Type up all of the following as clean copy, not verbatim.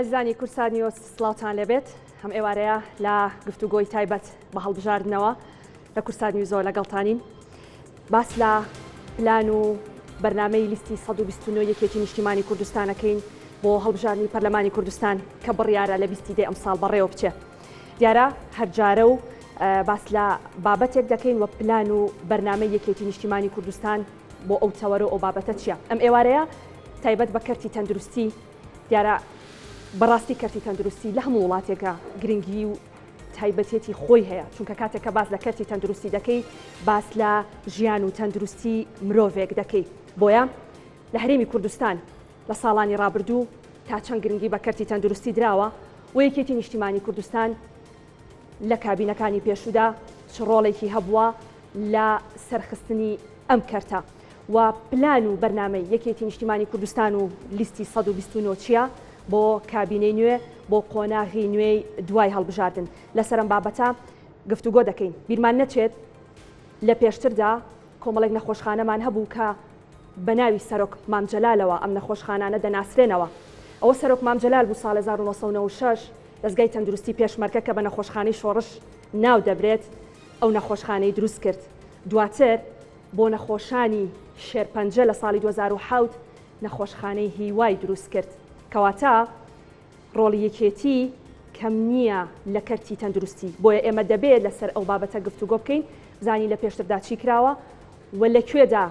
عزیزانی کورسان نیوز سڵاوتان لەبێت هەم ئێوارەیە لە گفتوگۆی تایبەت بە هەڵبژاردنەوە لە کورسان نیوزەوە لەگەڵتانین باس لە پلان و بەرنامەی لیستی 129 یەکێتی نیشتیمانی کوردستانەکەین بۆ هەڵبژاردننی پەرلەمانی کوردستان کە بڕیارە لە 20 ئەم ساڵ بەڕێوە بچێ. دیارە هەرجارە و باس لە بابەتێک دەکەین وە پلان و بەرنامەی یەکێتی نیشتیمانی کوردستان بۆ ئەو تەوەرە ئەو بابەتە چییە؟ ئەم ئێوارەیە تایبەت بە کەرتی تەندروستی دیارە بەڕاستی کەرتی تەندروستی لە هەموو وڵاتێکە گرنگی و تایبەتێتی خۆی هەیە چونکە کاتێککە باس لە کەرتی تەندروستی دەکەی باس لە ژیان و تەندروستی مرۆڤێک دەکەی. بۆیە لە هەرێمی کوردستان لە ساڵانی ڕابردوو تا چەند گرنگی بە کەرتی تەندروستی دراوە و یەکێتی نیشتیمانی کوردستان لە کابینەکانی پێشودا چ ڕۆڵێکی هەبووە لە سەرخستنی ئەم کەرتە و پلان و بەرنامەی یەکێتی نیشتیمانی کوردستان و لیستی 129 چییە بۆ کابینەی نوێ بۆ قۆناغی نوێی دوای هەڵبژاردن لەسەر ئەم بابەتە گفتوگۆ دەکەین. بیرمان نەچێت لە پێشتردا کۆمەڵێک نەخۆشخانەمان هەبوو کە بە ناوی سەرۆک مامجەلالەوە ئەم نەخۆشخانانە دەناسرێنەوە. ئەوە سەرۆک مامجەلال بوو ساڵ 1996 دەستگای تەندروستی پێشمەرکە کە بە نەخۆشخانەی شۆڕش ناو دەبرێت ئەو نەخۆشخانەی دروست کرد. دواتر بۆ نەخۆشانی شێرپەنجە لە ساڵی 2007 نەخۆشخانەی هیوای دروست کرد کەواتە ڕۆڵی یەکێتی کەم نییە لە کەرتی تەندروستی. بۆیە ئێمە دەبێت لەسەر ئەو بابەتە گفتوگۆ بکەین زانی لە پێشتردا چی کراوە و لەکوێدا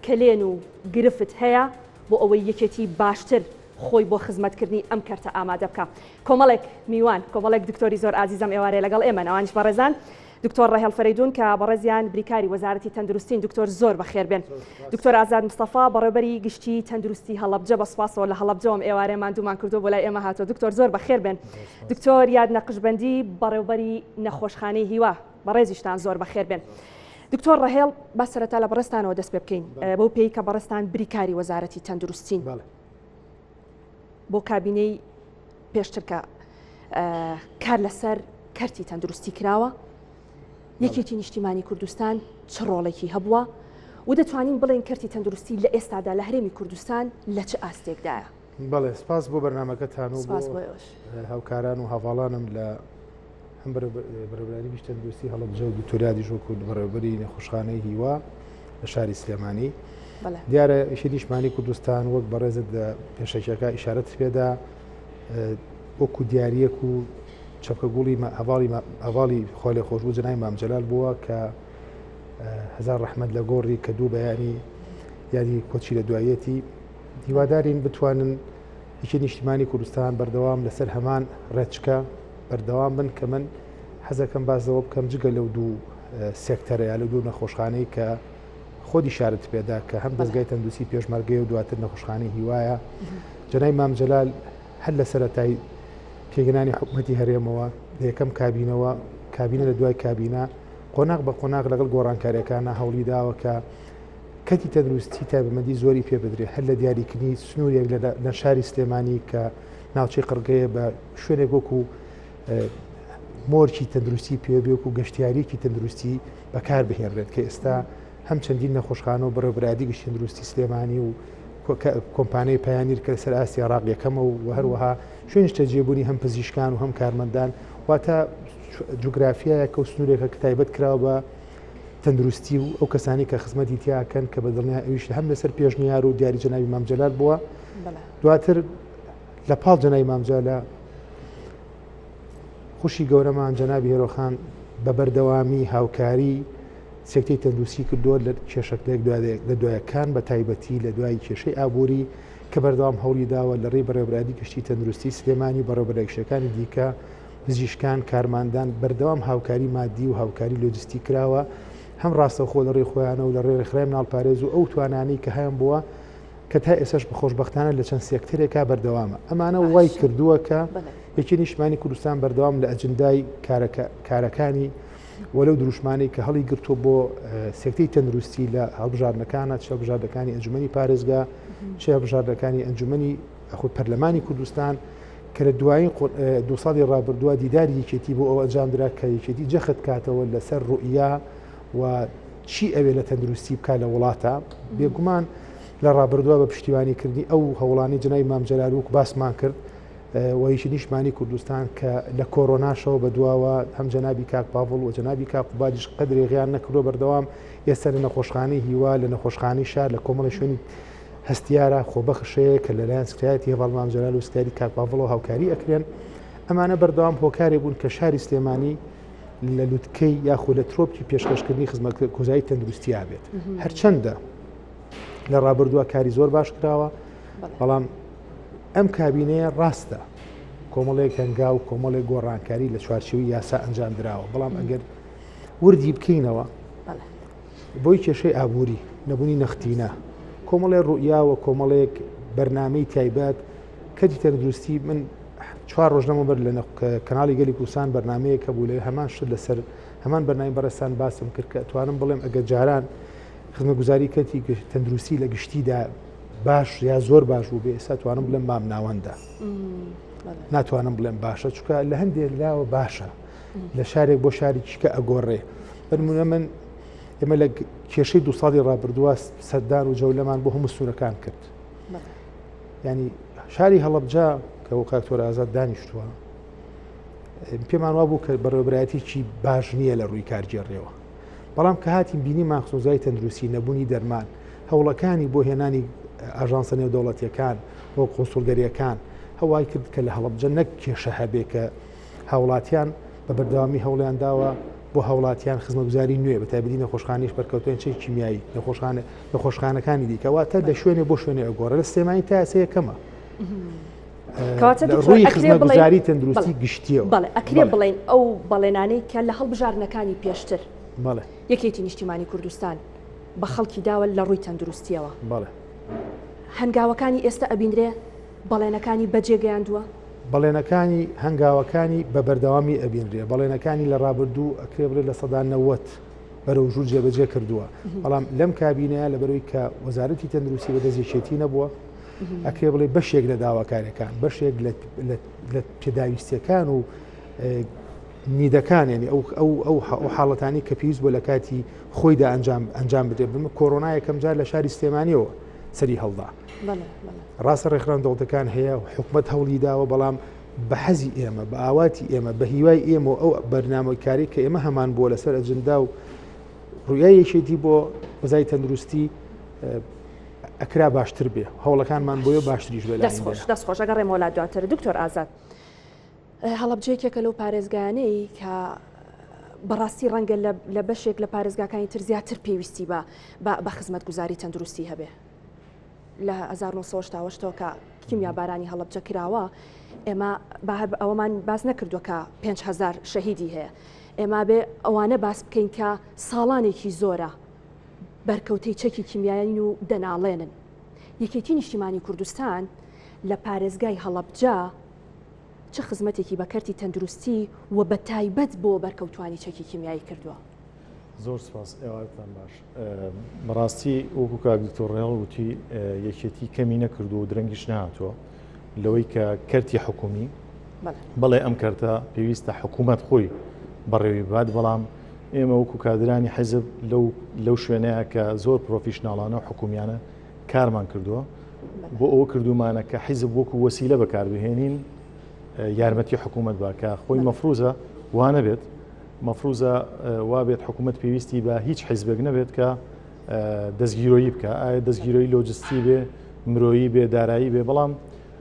کلێن و گرفت هەیە بۆ ئەوەی یەکێتی باشتر خۆی بۆ خزمەتکردنی ئەم کەرتە ئامادە بکە. کۆمەڵێک میوان کۆمەڵێک دکتۆری زۆر ئازیزم ئێوارەیە لەگەڵ ئێمە نەوانیش بەڕێزان دکتۆر ڕەهێڵ فەریدون کە بەڕێزیان بریکاری وەزارەتی تەندروستین دکتۆر زۆر بەخێر بێن. دکتۆر ئازاد مستەفا بەڕێبەری گشتی تەندروستی هەڵەبجە بەسپاسەوە لە هەڵەبجەوەم ئێوارەیەمان دوومان کردو بۆ لای ئێمە هاتۆ. دکتۆر زۆر بەخێر بێن. دکتۆر یاد نەقشبەندی بەڕێوەبەری نەخۆشخانەی هیوا بەڕێزیشتان زۆر بەخێر بێن. دکتۆر ڕەهێڵ با سەرەتا لە بەڕێستانەوە دەست پێ بکەین بەو پێی کە بەڕێستان بریکاری وەزارەتی تەندروستین بۆ کابینەی پێشتر کە کار لەسەر کەرتی تەندروستی کراوە یەکێتی نیشتیمانی کوردستان چ ڕۆڵێکی هەبووە و دەتوانین بڵێن کەرتی تەندروستی لە ئێستادا لە هەرێمی کوردستان لە چه ئاستێکدایە؟ بەڵێ سپاس بۆ بەرنامەکەتان و هاوکاران و هاواڵانم لە هەم بەرەبرانی گشتی تەندروستی هەڵەبجە و دکتۆریادی ژۆکو بەڕێوەبەری نەخۆشخانەی هیوا لە شاری سلێمانی. دیارە ئیشی نیشتیمانی کوردستان وەک بەڕێزت لە پێشەکیەکە ئیشارەت پێدا وەکو دیارەک و چەپکەگوڵی ئەڤاڵی خۆلێ خۆشبوو جنای مامجەلال بووە کە هەزار ڕەحمەت لە گۆڕی کە دوو بەیانی یادی کۆچی لە دوایەتی هیوادارین بتوانن یەکی نیشتیمانی کوردستان بەردەوام لەسەر هەمان ڕێچکە بەردەوام بن کە من حەزەکەم بازەوە بکەم جگە لەو دوو سێکتەرەیە لە دوو نەخۆشخانەی کە خۆی شارت پێدا کە هەم دەستگای تەندروستی پێشمەرگەی و دواتر نەخۆشخانەی هیوایە. جنای مامجەلال هەر لە سەرەتای پێگەنانی حکوومەتی هەرێمەوە لە یەکەم کابینەوە کابینە لە دوای کابینە قۆناغ بە قۆناغ لەگەڵ گۆڕانکاریەکانە هەوڵی داوە کە کەتی تەندروستی تایبەتمەندی زۆری پێ بدرێت هەر لە دیاریکردنی سنوورێک لە شاری سلێمانی کە ناوچەی قڕگەیە بە شوێنێک وەکو مۆرکی تەندروستی پێبێک و گەشتیاریکی تەندروستی بەکار بهێنرێت کە ئێستا هەم چەندین نەخۆشخانە و بەڕێوەبەری گشتی تەندروستی سلێمانی و کۆمپانیای پایانیر کە لەسەر ئاسیا ڕاق یەکەمە و هەروەها شوێنشتە جێبوونی هەم پزیشکان و هەم کارمەندان واتە جوگرافیایە کە و سنوورێکە کە تایبەت کراوە بە تەندروستی و ئەو کەسانی کە خزمەتی تیاکەن کە بە دڵنیا ئەویش هەم لەسەر پێشنیار و دیاری جەنابی مامجەلال بووە. دواتر لە پاڵ جەنابی مامجەلە خوشی گەورەمان جەنابی هێرۆخان بە بەردەوامی هاوکاری سێکتەی تەندروستی کردووە لە کێشەکەێک لە دوایەکان بە تایبەتی لە دوای کێشەی ئابووری کە بەردەوام هەوڵی داوە لە ڕێی بەڕێوەبەری گشتی تەندروستی سلێمانی بەڕێوەبەرێکشەکانی دیکە پزیشکان کارماندان بەردەوام هاوکاری مادی و هاوکاری لۆجستی کراوە هەم ڕاستەوخۆ لە ڕێی خۆیانە و لە ڕێ ڕێکخراوی مناڵپارێز و ئەو توانانی کە هەیەم بووە کە تا ئێسش بە خۆشبەختانە لە چەند سێکتەرێکا بەردەوامە. ئەمانە وای کردووە کە یەکی نیشتیمانی کوردستان بەردەوام لە ئەجندای کارەکانی وەلەو دروشمانی کە هەڵی گرتووە بۆ سێکتەی تەندروستی لە هەڵبژاردنەکانە چ هەڵبژاردنەکانی ئەنجومەنی پارێزگا چ هەڵبژاردنەکانی ئەنجومەنی خود پەرلەمانی کوردستان کە لە دوایین دو ساڵی ڕابردووە دیداری یەکێتی بۆ ئەو ئەنجامدرا کە یەکێتی جەخت کاتەوە لەسەر ڕوئیا و چی ئەوێ لە تەندروستی بکە لە وڵاتە. بێگومان لە ڕابردووە بە پشتیوانیکردنی ئەو هەوڵانی جنای مامجەلال وەک باسمان کرد وهیچ نیشمانی کوردستان کە لە کۆرۆناشەوە بەدواوە هەم جەنابی کاک پاڤڵ و جەنابی کاک قوبادیش قەدری غیان نەکردو بەردەوام ئێستا لە نەخۆشخانەی هیوا لە نەخۆشخانەی شار لە کۆمەڵی شوێنی هەستیارە خۆبەخشەیە کە لەلایەن سکرایەتی هێواڵ مامجەلال و سکاری کاک پاڤڵ و هاوکاری ئەکرێن ئەمانە بەردەوام هۆکارێ بوون کە شاری سلێمانی لە لوتکەی یاخود لە ترۆپی پێشکەشکردنی خزمەت کوزایی تەندروستی بێت هەرچەندە لە ڕابردووە کاری زۆر باش کراوە بەڵام ئەم کابینەیە ڕاستە کۆمەڵێک هەنگا و کۆمەڵێک گۆڕانکاری لە چوارچێوی یاسا ئەنجام درراوە بەڵام ئەگەر وردی بکەینەوە بۆی کێشەی ئابووری نەبوونی نەختینە کۆمەڵێ ڕوئیاوە کۆمەڵێک بەرنامەی تایبەت کەتی تەندروستی من 4 ڕۆژ نەمەبەر لە کەناڵی گەلی کوردستان بەرنمەیە کە بوو لێ هەمان شت لەسەر هەمان بەرنامەی بەڕێستان باسم کرد کە ئەتوانم بڵێم ئەگەر جاران خزمەتگوزاری کەتی تەندروستی لە گشتیدا باش یا زۆر باش بوو بێ ئێستا توانم بڵێم مام ناوەندە ناتوانم بڵێم باشە چونکە لە هەندێک لاوە باشە لە شارێک بۆ شارێکی کە ئەگۆڕێ بەنمونە من ئێمە لە کێشەی 2 ساڵی ڕابردووە سەردان و جەولەمان بۆ هەموو سوورەکان کرد ینی شاری هەڵەبجا کە بۆ کاکتۆر ئازاد دانیشتووە پێمان وا بوو کە بەڕێوەبرایەتێکی باش نییە لە ڕووی کارگێڕێەوە بەڵام کە هاتیم بینی ماخسۆزای تەندروستی نەبوونی دەرمان هەوڵەکانی بۆ هێنانی ئاژانسە نێودەوڵەتیەکان بۆ قۆسوڵگەریەکان هەوای کرد کە لە هەڵەبجە نەک کێشە هەبێ کە هاوڵاتیان بە بەردەوامی هەوڵیان داوە بۆ هاوڵاتیان خزمەتگوزاری نوێ بە تایبەتی نەخۆشخانەیش بەرکەوتن چی کیمیایی نەخۆشخانەکانی دیکەواتە لە شوێنێ بۆ شوێنێ ئەگۆڕە لە سلێمانی تا یاسەیە کەمە ڕووی خزمەتگوزاری تەندروستی گشتیەوە بەڵێ ئەکرێ بڵێن ئەو بەڵێنانەی کە لە هەڵبژارنەکانی پێشتر بەڵێ یەکێتی نیشتیمانی کوردستان بە خەڵکی داوە لە ڕووی تەندروستیەوە بەڵێ هەنگاوەکانی ئێستا ئەبینرێ بەڵێنەکانی بەجێگەیاندووە بەڵێنەکانی هەنگاوەکانی بە بەردەوامی ئەبینرێ بەڵێنەکانی لە ڕابردوو ئەکرێ بڵێ لە سەدا 90 بەرەو ژوور جێبەجێ کردووە بەڵام لەم کابینەیە لەبەرەوەی کە وەزارەتی تەندروستی بەدەستێتی نەبووە ئەکرێ بڵێ بەشێک لە داواکاریەکان بەشێک لە پێداویستیەکان و نیدەکان ینی ئەو حاڵەتانی کە پێویست بۆ لە کاتی خۆیدا ئەنجام بدرێت بمە کۆرۆنا یەکەم جار لە شاری سلێمانیەوە سەری هەڵدا ڕاستە ڕێکخراوە دەوڵەتەکان هەیە حکومەت هەوڵی داوە بەڵام بە حەزی ئێمە بە ئاواتی ئێمە بە هیوای ئێمە ئەو بەرنامەکاری کە ئێمە هەمان بووە لەسەر ئەجندا و ڕوویایەکێتی بۆ وەزای تەندروستی ئەکرا باشتر بێ هەوڵەکانمان بۆیە باشتریش بێ دەستخۆش ئەگەر ڕێمەوەلا دواتر دکتۆر ئازاد هەڵەبجەیەکێکە لەو پارێزگانەی کە بەڕاستی ڕەنگە لە بەشێک لە پارێزگاکانی تر زیاتر پێویستی بە خزمەتگوزاری تەندروستی هەبێ لە 1970 کە کیمیا بارانی هەڵەبجە کراوە ئێمە ئەوەمان باز نەکردووە کە 5,000 شەهیدی هەیە ئێمە بێ ئەوانە باس بکەین کە ساڵانێکی زۆرە بەرکەوتەی چەکی کیمیایی و دەناڵێنن یەکێتی نیشتیمانی کوردستان لە پارێزگای هەڵەبجە چه خزمەتێکی بەکەرتی تەندروستی و بە تایبەت بۆ بەرکەوتوانی چەکی کیمیایی کردووە زۆر سپاس ئێوارتان باش بەڕاستی وەکو کاک دکتۆر ڕێڵ وتی یەکێتی کەمی نەکردو و درەنگیش نهاتووە لەوەی کە کەرتی حکومی بەڵێ ئەم کەرتە پێویستە حکوومەت خۆی بەڕێوی بات بەڵام ئێمە وەکو کادرانی حیزب لەو شوێنەیە کە زۆر پرۆفیشناڵانە و حکومیانە کارمان کردووە بۆ ئەوە کردومانە کە حیزب وەکو وەسیلە بەکاربهێنین یارمەتی حکوومەت باکە خۆی مەفروزە وانە بێت مەفروزە وابێت حکوومەت پێویستی بە هیچ حیزبێک نەبێت کە دەستگیرۆیی بکە ئایا دەستگیرۆی لۆجستی بێ مرۆیی بێ دارایی بێ بەڵام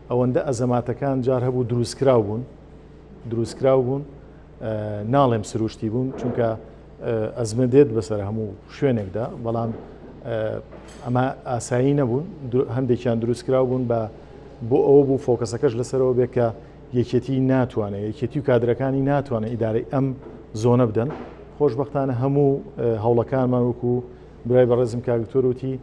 ئەوەندە ئەزەماتەکان جار هەبوو دروستکراو بوون ناڵێم سروشتی بوون چونکە ئەزمە دێت بەسەر هەموو شوێنێکدا بەڵام ئەمە ئاسایی نەبوون هەندێکیان دروستکراو بوون بۆ ئەوە بوو فۆکەسەکەش لەسەرەوە بێت کە یەکێتی ناتوانێت یەکێتی و کادرەکانی ناتوانێت ئیدارەی ئەم زۆنە بدەن خۆشبەختانە هەموو هەوڵەکانمان وەکو برای بەڕێزم کاگتۆروتی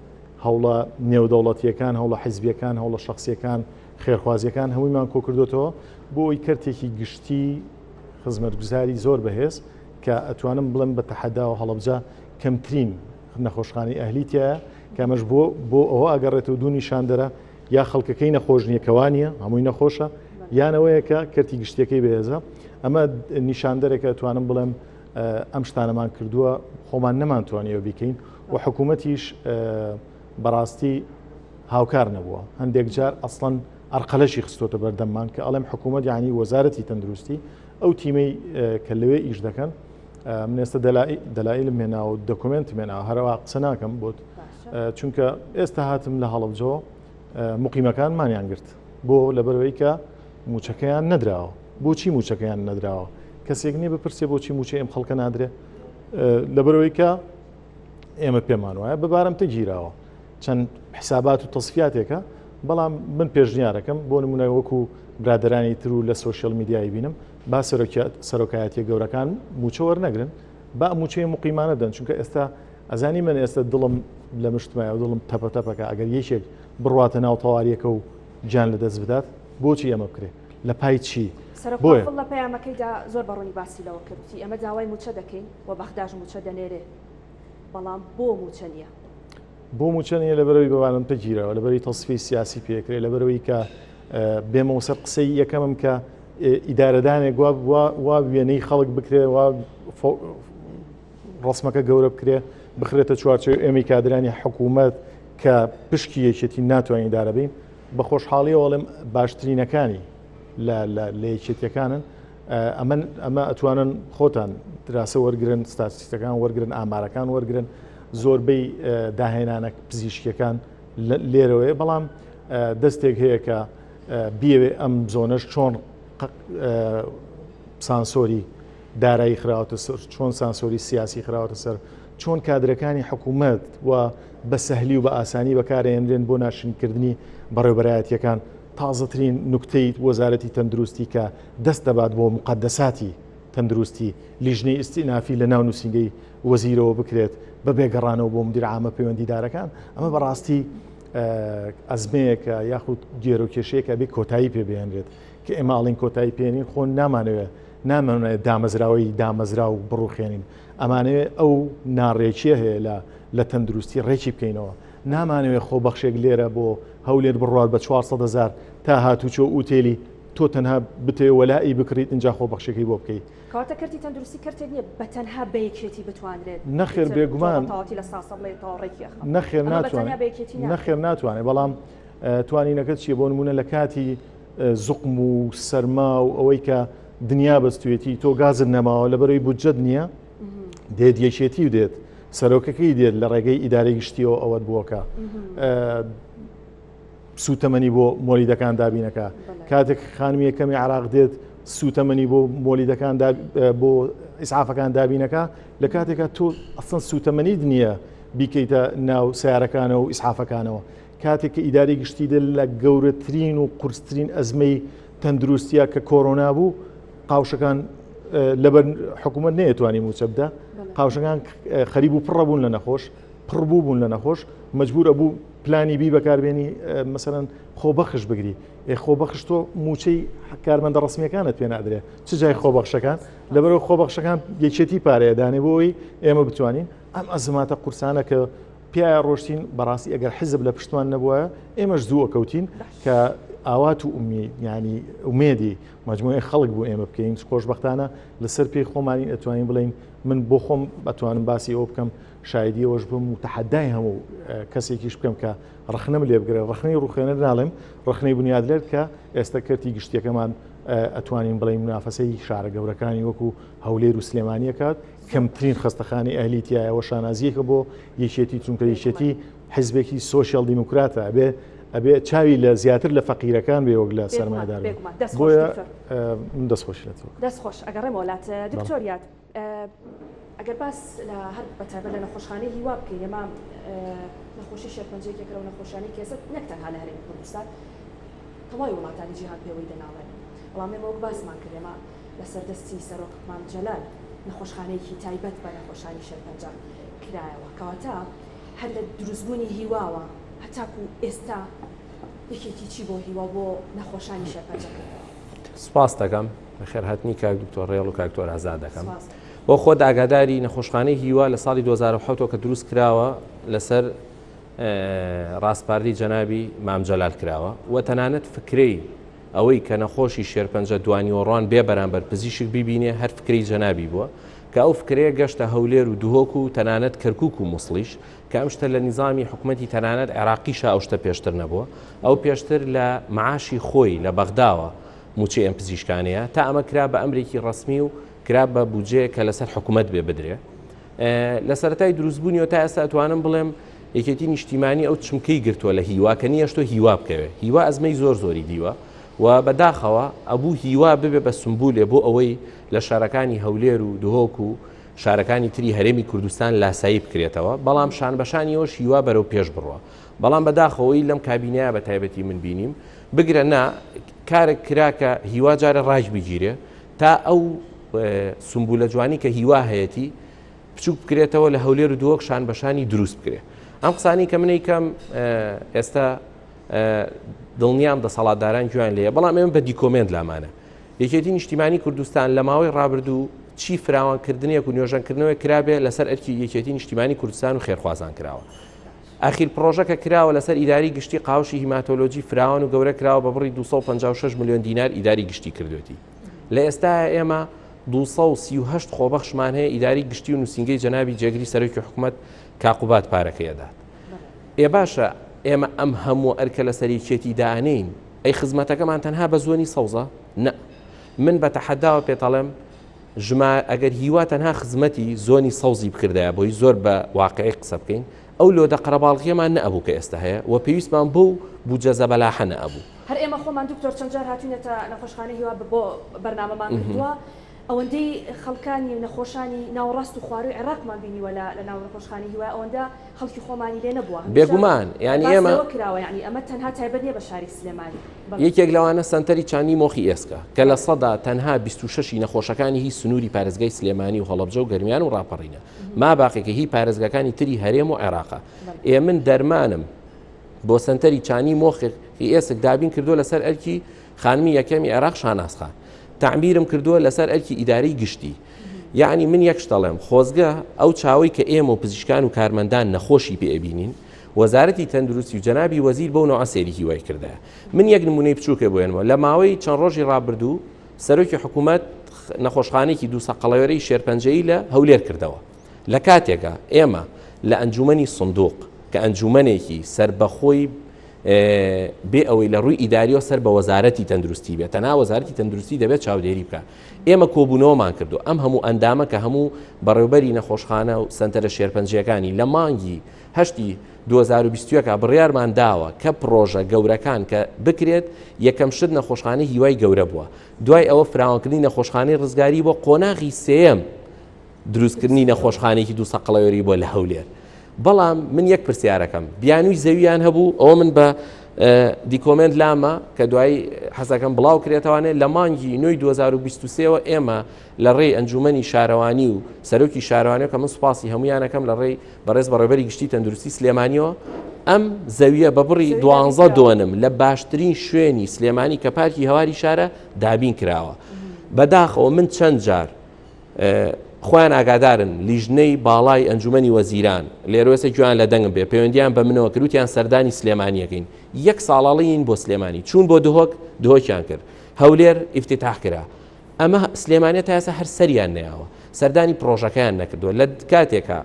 هەوڵە نێودەوڵەتیەکان هەوڵە حیزبیەکان هەوڵە شخصیەکان خێرخوازیەکان هەموویمان کۆ کردوێتەوە بۆ ئەوی کەرتێکی گشتی خزمەتگوزاری زۆر بەهێز کە ئەتوانم بڵێم بە تەحەدا و هەڵەبجە کەمترین نەخۆشخانەی ئەهلیتیایە کامەش بۆ ئەوە ئەگەڕێتەوە دوو نیشاندەرە یا خەڵکەکەی نەخۆش نییەکەوانیە هەمووی نەخۆشە یانەوەیە کە کەرتی گشتیەکەی بەهێزە ئەمە نیشاندەرێکە توانم بڵێم ئەم شتانەمان کردووە خۆمان نەمانتوانیەوە بیکەین و حکوومەتیش بەڕاستی هاوکار نەبووە هەندێک جار ئەسڵەن ئەرقەلەشی خستۆتە بەردەممان کە ئەڵێم حکوومەت یعنی وەزارەتی تەندروستی ئەو تیمەی کە لەوێ ئیش دەکەن من ئێستا دەلایلم هێناوە و دۆکومنت هێناوە هەروە قسە ناکەم بۆت چونکە ئێستا هاتم لە هەڵەبجەوە مقیمەکانمانیان گرت بۆ لەبەرەوەی کە موچەکەیان نەدراوە. بۆچی موچەکەیان نەدراوە؟ کەسێک نییە بپرسێ بۆچی موچە ئەم خەڵکە نادرێ لەبەرەوەی کە ئێمە پێمان وایە بەبارەم تەگیراوە چەند حسابات و تەصفیاتێکە بەڵام من پێشنیارەکەم بۆ نمونە وەکو برادرانی تر و لە سۆشیال میدیایی بینم با سەرۆکایەتی گەورەکان موچە وەرنەگرن با موچەی مقیمانە بدەن چونکە ئێستا ئەزانی من ئێستا دڵم لە مشتمایە و دڵم تەپەتەپەکە ئەگەر یەکێک بڕاتە ناو تەواریەکە و گیان لە دەست بدات بۆچی ئەمە بکرێ لە پای چی بۆیە لە پەیامەکەیدا زۆر بەڕوونی باسیلەوە کردی ئەمە داوای موچە دەکەین و بەخداش موچە دەنێرێ بەڵام بۆ موچە نییە بۆ موچە نیە لەبەرەوەی بەوانم تەگیرەوە لەبەری تەصفی سیاسی پێکرێ لەبەرەوەی کە بێمەوە سەر قسەی یەکەمم کە ئیدارەدانێک وا وێنەی خەڵک بکرێ وا ڕسمەکە گەورە بکرێ بخرێتە چوارچێوەی ئێمەی کادرانی حکوومەت کە پشکی یەکێتی ناتوانین ئیدارە بە خۆشحاڵیەوە وەڵێم باشترینەکانی لە یەکێتیەکانن ئەمە ئەتوانن خۆتان دراسە وەرگرن ستاتستیکەکان وەرگرن ئامارەکان وەرگرن زۆربەی داهێنانە پزیشکیەکان لێرەوەی بەڵام دەستێک هەیە کە بیەوێ ئەم زۆنەش چۆن سانسۆری دارایی خراوەتە سەر چۆن سانسۆری سیاسی خراوەتە سەر چۆن کادرەکانی حکوومەت و بە سەهلی و بە ئاسانی بەکارهێنرێن بۆ ناشرینکردنی بەڕێوەبەرایەتیەکان تازەترین نوکتەی وەزارەتی تەندروستی کە دەست دەبات بۆ مقدساتی تەندروستی لیژنەی ئستینافی لە ناو نووسنگەی وەزیرەوە بکرێت بە بێگەڕانەوە بۆ مدیر عامە پەیوەندیدارەکان ئەمە بەڕاستی ئەزمەیەکە یاخود گێرەوکێشەیەکە بێ کۆتایی پێبێنرێت کە ئێمە ئاڵین کۆتایی پێێنین خۆن نامانوێت دامەزراوی دامەزرا و بڕوخێنین ئەمانەوێت ئەو ناڕێکیە هەیە لە تەندروستی ڕێکی بکەینەوە نامانەوێت خۆبەخشێک لێرە بۆ هەولێر بڕوات بە 400,000 تا هاتوچۆ ئوتێلی تۆ تەنها بتێ وەلایی بکریت اینجا خۆبەخشەکەی بۆ بکەیت کاتە کردی تەندروستی کردێک نیە بە تەنها بەیەکێتی بتوانرێت نەخێر بێگومان نەخێر ناتوانێت بەڵام توانینەکەت چیە بۆ نمونە لە کاتی زوقم و سەرما و ئەوەی کە دنیا بەستوێتی تۆ گازت نەماوە لەبەرەوەی بودجەت نییە دێت یەکێتی و دێت سەرۆکەکەی دێت لە ڕێگەی ئیدارەی گشتیەوە ئەوەت بووەکە سوتەمەنی بۆ مۆلیدەکان دابینەکە کاتێک خانمی یەکەمی عراق دێت سوتەمەنی بۆ مۆلیدەکان بۆ ئیسعافەکان دابینەکە لە کاتێکە تۆ ئەسڵەن سوتەمەنیت نییە بیکەیتە ناو سیارەکانەوە و ئیسعافەکانەوە کاتێک کە ئیداری گشتی دێت لە گەورەترین و قورسترین ئەزمەی تەندروستیە کە کۆرۆنا بوو قاوشەکان لەبەر حکوومەت نەیەتوانی موچە بدە قاوشەکان خەریب و پڕە بوون لە نەخۆش پڕبوو بوون لە نەخۆش مەجبورە بوو پلانی بی بەکاربێنی مەسەرەن خۆبەخش بگری خۆبەخش تۆ موچەی کارمەندە ڕسمیەکانت پێ نادرێت چ جای خۆبەخشەکان لەبەرەوە خۆبەخشەکان یەکێتی پارەیە دانێ بۆی ئێمە بتوانین ئەم ئەزماتە قورسانە کە پیاە ڕۆشتین بەڕاستی ئەگەر حزب لە پشتوان نەبووە ئێمەش زووە کەوتین کە ئاوات و ینی ئومێدی مجموعی خەڵک بوو ئێمە بکەین خۆشبەختانە لەسەر پێی خۆمانی ئەتوانین بڵین من بۆ خۆم ئەتوانم باسی ئەوە بکەم شایدیەوەش بم و تەحەدای هەموو کەسێکیش بکەم کە ڕخنەم لێ بگرێت ڕخنەی ڕوخێنەر ناڵێم ڕخنەی بنیادلێت کە ئێستا کردی گشتیەکەمان ئەتوانین بڵین منافەسەی شارە گەورەکانی وەکو هەولێر و سلێمانیە کات کەمترین خستەخانی ئەهلیتیایەوە شانازیەکە بۆ یەکێتی چونکە یەکێتی حیزبێکی سۆشیال دیموکراتە ئەبێ چاوی لە زیاتر لە فەقیرەکان بێ وەک لە سەرمایه‌دار بۆیە من دەستخۆش لێتەوە دەستخۆش ئەگەڕێم وڵات دکتۆریات ئەگەر باس لە هەر بەتابەت لە نەخۆشخانەی هیوا بکەین ئێمە نەخۆشی شێرپەنجەیەکێکەوە نەخۆشخانەی کێسە نەک تەنها لە هەرێمی کوردستان تەواوی وڵاتانی جیهان پێوەی دەناڵێن بەڵام ئێمە وەک باسمان کرد ئێمە لەسەر دەستی سەرۆک مام جەلال نەخۆشخانەیەکی تایبەت بە نەخۆشخانەی شێرپەنجە کرایەوە کەواتە هەر لە دروستبوونی هیواوە هەتاکو ئێستا یەکێتی چی بۆ هیوا بۆ نەخۆشانی شێرپەنجە سپاس دەکەم بەخێر هاتنی کاک دکتۆر ڕێڵ و کاکتۆر ئازاد دەکەم بۆ خۆت ئاگاداری نەخۆشخانەی هیوا لە ساڵی 2007 کە دروست کراوە لەسەر ڕاستپاردی جەنابی مام جەلال کراوە و تەنانەت فکرەی ئەوەی کە نەخۆشی شێرپەنجە دوانیوەڕوان بێ بەرامبەر پزیشک ببینێ هەر فکری جەنابی بووە کە ئەو فکرەیە گەشتە هەولێر و دوهۆک و تەنانەت کەرکووک و مووسڵیش کە ئەم شتە لە نیزامی حکوومەتی تەنانەت عێراقیشە ئەو شتە پێشتر نەبووە ئەو پێشتر لە معاشی خۆی لە بەغداوە موچی ئەم پزیشکانەیە تا ئەمە کرا بە ئەمریکی ڕسمی و کرا بە بودجێ کە لەسەر حکوومەت بێ بدرێ لە سەرەتای دروستبوونیەوە تا ئێستا ئەتوانم بڵێم یەکێتی نیشتیمانی ئەو چمکەی گرتووە لە هیواکەنی ئەشتۆ هیوا بکەوێ هیوا ئەزمەی زۆری دیوە و بەداخەوە ئەبوو هیوا ببێ بە سمبولێ بۆ ئەوەی لە شارەکانی هەولێر و دهۆک و شارەکانی تری هەرێمی کوردستان لاسایی بکرێتەوە بەڵام شان بەشانیەوەش هیوا بەرەو پێش بڕوە بەڵام بەداخەوەی لەم کابینەیە بە تایبەتی من بینیم بگرە نا کارێک کراکە هیوا جارە ڕاج بگیرێ تا ئەو سمبولە جوانی کە هیوا هەیەی بچوک بکرێتەوە لە هەولێر و دهۆک شان بەشانی دروست بکرێ ئەم قسانی کە منەی کەم ئێستا دڵنیام دەسەڵاتداران گویان لێە بەڵام ئێمە بە دیکۆمنت لامانە یەکێتی نیشتیمانی کوردستان لە ماوەی ڕابردوو چی فراوانکردنێک و نوێژەنکردنەوەی کرابێ لەسەر ئەرکی یەکێتی نیشتیمانی کوردستان و خێرخوازان کراوە ئاخیر پرۆژەکە کراوە لەسەر ئیداری گشتی قاوشی هیماتۆلۆجی فراوان و گەورە کراوە بە بڕی 256 میلیۆن دینار ئیداری گشتی کردوێتی لە ئێستا ئێمە 238 خۆبەخشمان هەیە ئیداری گشتی و نووسینگەی جەنابی جێگری سەرۆکی حکوومەت کاقوبات پارەکەیەدات باشە ئێمە ئەم هەموو ئەرکە لە سەریکێتی دانین ئەی خزمەتەکەمان تەنها بە زۆنی سەوزە نە من بە تەحەداوە پێتەڵێم ژما ئەگەر هیوا تەنها خزمەتی زۆنی سەوزی بکردایە بۆی زۆر بە واقعی قسە بکەین ئەو لۆدە قەرەباڵغیەمان نەبوو کە ئێستا هەیە و پێویستمان بۆ بوجەزە بەلاحە نەبوو هەر ئێمە خۆمان دکتۆر چەند جار هاتوونەتە نەخۆشخانەی هیوا بۆ بەرنامەمان کردووە ئەوەندەی خەڵکانی نەخۆشانی ناوەڕاست و خواروی عێراقمان بینیوە لە ناو نەخۆشخانەی هیوا ئەوەندە خەڵکی خۆمانی لێ نەبووە بێگومان یعنی ئێمە کراوە یعنی ئەمە تەنها تایبەت نیە بە شاری سلێمانی یەکێک لەوانە سنتەری چانی مۆخی ئێسکە کە لە سەدا تەنها 26 نەخۆشەکانی هی سنووری پارێزگای سلێمانی و هەڵەبجە و گەرمیان و ڕاپەڕینە ما باقیکە هی پارێزگەکانی تری هەرێم و عێراقا من دەرمانم بۆ سنتەری چانی مۆخی ئێسک دابین کردو لەسەر ئەرکی خانمی یەکەمی عێراق شاناسخان تعمیرم کردووە لەسەر ئەرکی ئیداری گشتی یعنی من یەکش دەڵێم خۆزگە ئەو چاوی کە ئێمە و پزیشکان و کارمەندان نەخۆشی پێبینین وەزارەتی تەندروستی و جەنابی وەزیر بەو نوع سێری هیوای کردایە من یەک نمونەی بچووکە بۆێنەوە لە ماوەی چەند ڕۆژی ڕابردوو سەرۆکی حکوومەت نەخۆشخانێکی دوو سەقەڵەوەرەی شێرپەنجەیی لە هەولێر کردەوە لە کاتێکە ئێمە لە ئەنجومەنی سندوق کە ئەنجومەنێکی سربەخۆی بێ ئەوەی لە ڕووی ئیداریۆ سەر بە وەزارەتی تەندروستی بێت تەنها وەزارەتی تەندروستی دەبێت چاودێری بکە ئێمە کۆبوونەوەمان کردو ئەم هەموو ئەندامە کە هەموو بەڕێوبەری نەخۆشخانە و سنتەرە شێرپەنجەکانی لە مانگی هەشتی 2020 بڕیارمان داوە کە پرۆژە گەورەکان کە بکرێت یەکەم شت نەخۆشخانە هیوای گەورە بووە دوای ئەوە فراوانکردنی نەخۆشخانەی ڕزگاری بۆ قۆناغی سێم دروستکردنی نەخۆشخانەیەکی دوو سەقەڵەوەری بۆ لە هەولێر بەڵام من یەک پرسیارەکەم بیانووی زەویان هەبوو ئەوە من بە دیکۆمنت لامە کە دوای حەزەکەم بڵاو کرێتوانێت لە مانگی نوێی 2023ەوە ئێمە لە ڕێی ئەنجومەنی شارەوانی و سەرۆکی شارەوانی کە من سوپاسی هەمویانەکەم لە ڕێی بەڕێز بەڕێبەری گشتی تەندروستی سلێمانیەوە ئەم زەویە بە بڕی 12 دۆنم لە باشترین شوێنی سلێمانی کە پارکی هەواری شارە دابین کراوە بەداخەوە من چەند جار خۆیان ئاگادارن لیژنەی باڵای ئەنجومەنی وەزیران لێرۆسێک گویان لە دەنگم بێ پەیوەندیان بە منەوە کروتیان سەردانی سلێمانیەکەین یەک ساڵاڵین بۆ سلێمانی چوون بۆ دهۆکیان کرد هەولێر ئیفتتاح کرا ئەمە سلێمانیە تا ئێستا هەر سەریان نەیاوە سەردانی پرۆژەکەیان نەکردووە لە کاتێکە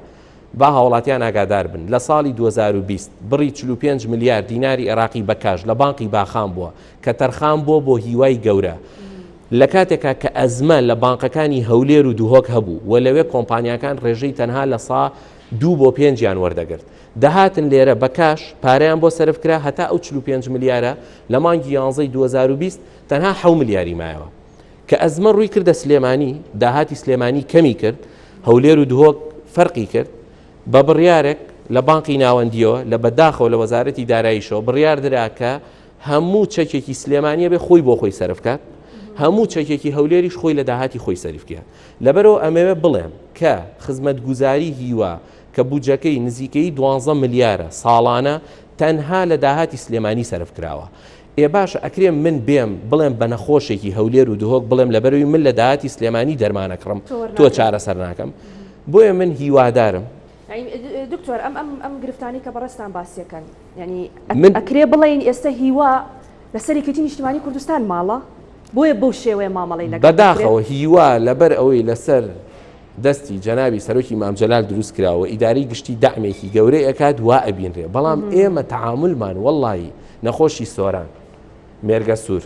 با هاوڵاتیان ئاگادار بن لە ساڵی 2020 بڕی 45 میلیارد دیناری عێراقی بەکاش لە بانقی باخان بووە کە تەرخان بۆ هیوای گەورە لە کاتێکا کە ئەزمە لە بانقەکانی هەولێر و دوهۆک هەبوو و لەوێ کۆمپانیەکان ڕێژەی تەنها لە سا 2 بۆ 5 وەردەگرت دەهاتن لێرە بەکاش پارەیان بۆ سەرفکرا هەتا ئەو 45 میلیارە لە مانگی 11 2020 تەنها 7 میلیاری مایەوە کە ئەزمە ڕووی کردە سلێمانی داهاتی سلێمانی کەمی کرد هەولێر و دوهۆک فەرقی کرد بە بڕیارێک لە بانقی ناوەندیەوە لە بەداخەوە لە وەزارەتی داراییشەوە بڕیار درا کە هەموو چەکێکی سلێمانیە بێ خۆی بۆ خۆی سەرفکات هەموو چەکێکی هەولێریش خۆی لە داهاتی خۆی سەریفکات لەبەرەوە ئەمەوێ بڵێم کە خزمەتگوزاری هیوا کە بودجەکەی نزیکەی 12 میلیارە ساڵانە تەنها لە داهاتی سلێمانی سەرف کراوە باشە ئەکرێم من بێم بڵێم بە نەخۆشێکی هەولێر و دهۆک بڵێم لەبەرەوەی من لە داهاتی سلێمانی دەرمانەکڕم تۆ چارەسەر ناکەم بۆیە من هیوادارم دکتۆر ئەم گرفتانی کە بەڕێستان باسیەکەن ینی ئەکرێ بڵێن ئێستا هیوا لە سەرکەوتی نیشتیمانی کوردستان ماڵە بۆیە بەو شێوەیە مامەڵی لەگەڵ بەداخەوە هیوا لەبەر ئەوەی لەسەر دەستی جەنابی سەرۆکی مام جەلال دروست کراوە ئیداری گشتی دامێکی گەورەی ئەکات وا ئەبینرێ بەڵام ئێمە تەعاملمان وەڵڵی نەخۆشی سۆران مێرگە سوور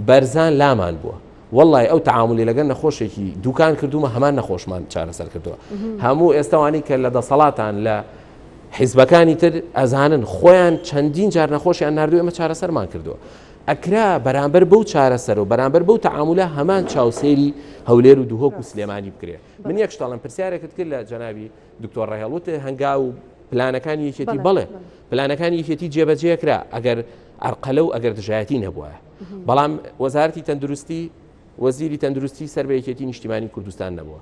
بەرزان لامان بووە وەڵڵی ئەو تەعاملی لەگەن نەخۆشێکی دوکان کردومە هەمان نەخۆشمان چارەسەر کردووە هەموو ئێستاوانی کە لە دەسەڵاتان لە حیزبەکانی تر ئەزانن خۆیان چەندین جار نەخۆشیان نردوو ئێمە چارەسەرمان کردووە ئەکرا بەرامبەر بەو چارەسەر و بەرامبەر بەو تەعاملە هەمان چاوسێری هەولێر و دووهۆک و سلێمانی بکرێ من یەکشتاڵم پرسیارێکت کرد لە جەنابی دکتۆر ڕێهێڵوت هەنگا و پلانەکانی یەکێتی بەڵێ پلانەکانی یەکێتی جێبەجێکرا ئەگەر ئەرقەلە و ئەگەر دژایەتی نەبووە بەڵام وەزارەتی تەندروستی وەزیری تەندروستی سەر بە یەکێتی نیشتیمانی کوردستان نەبووە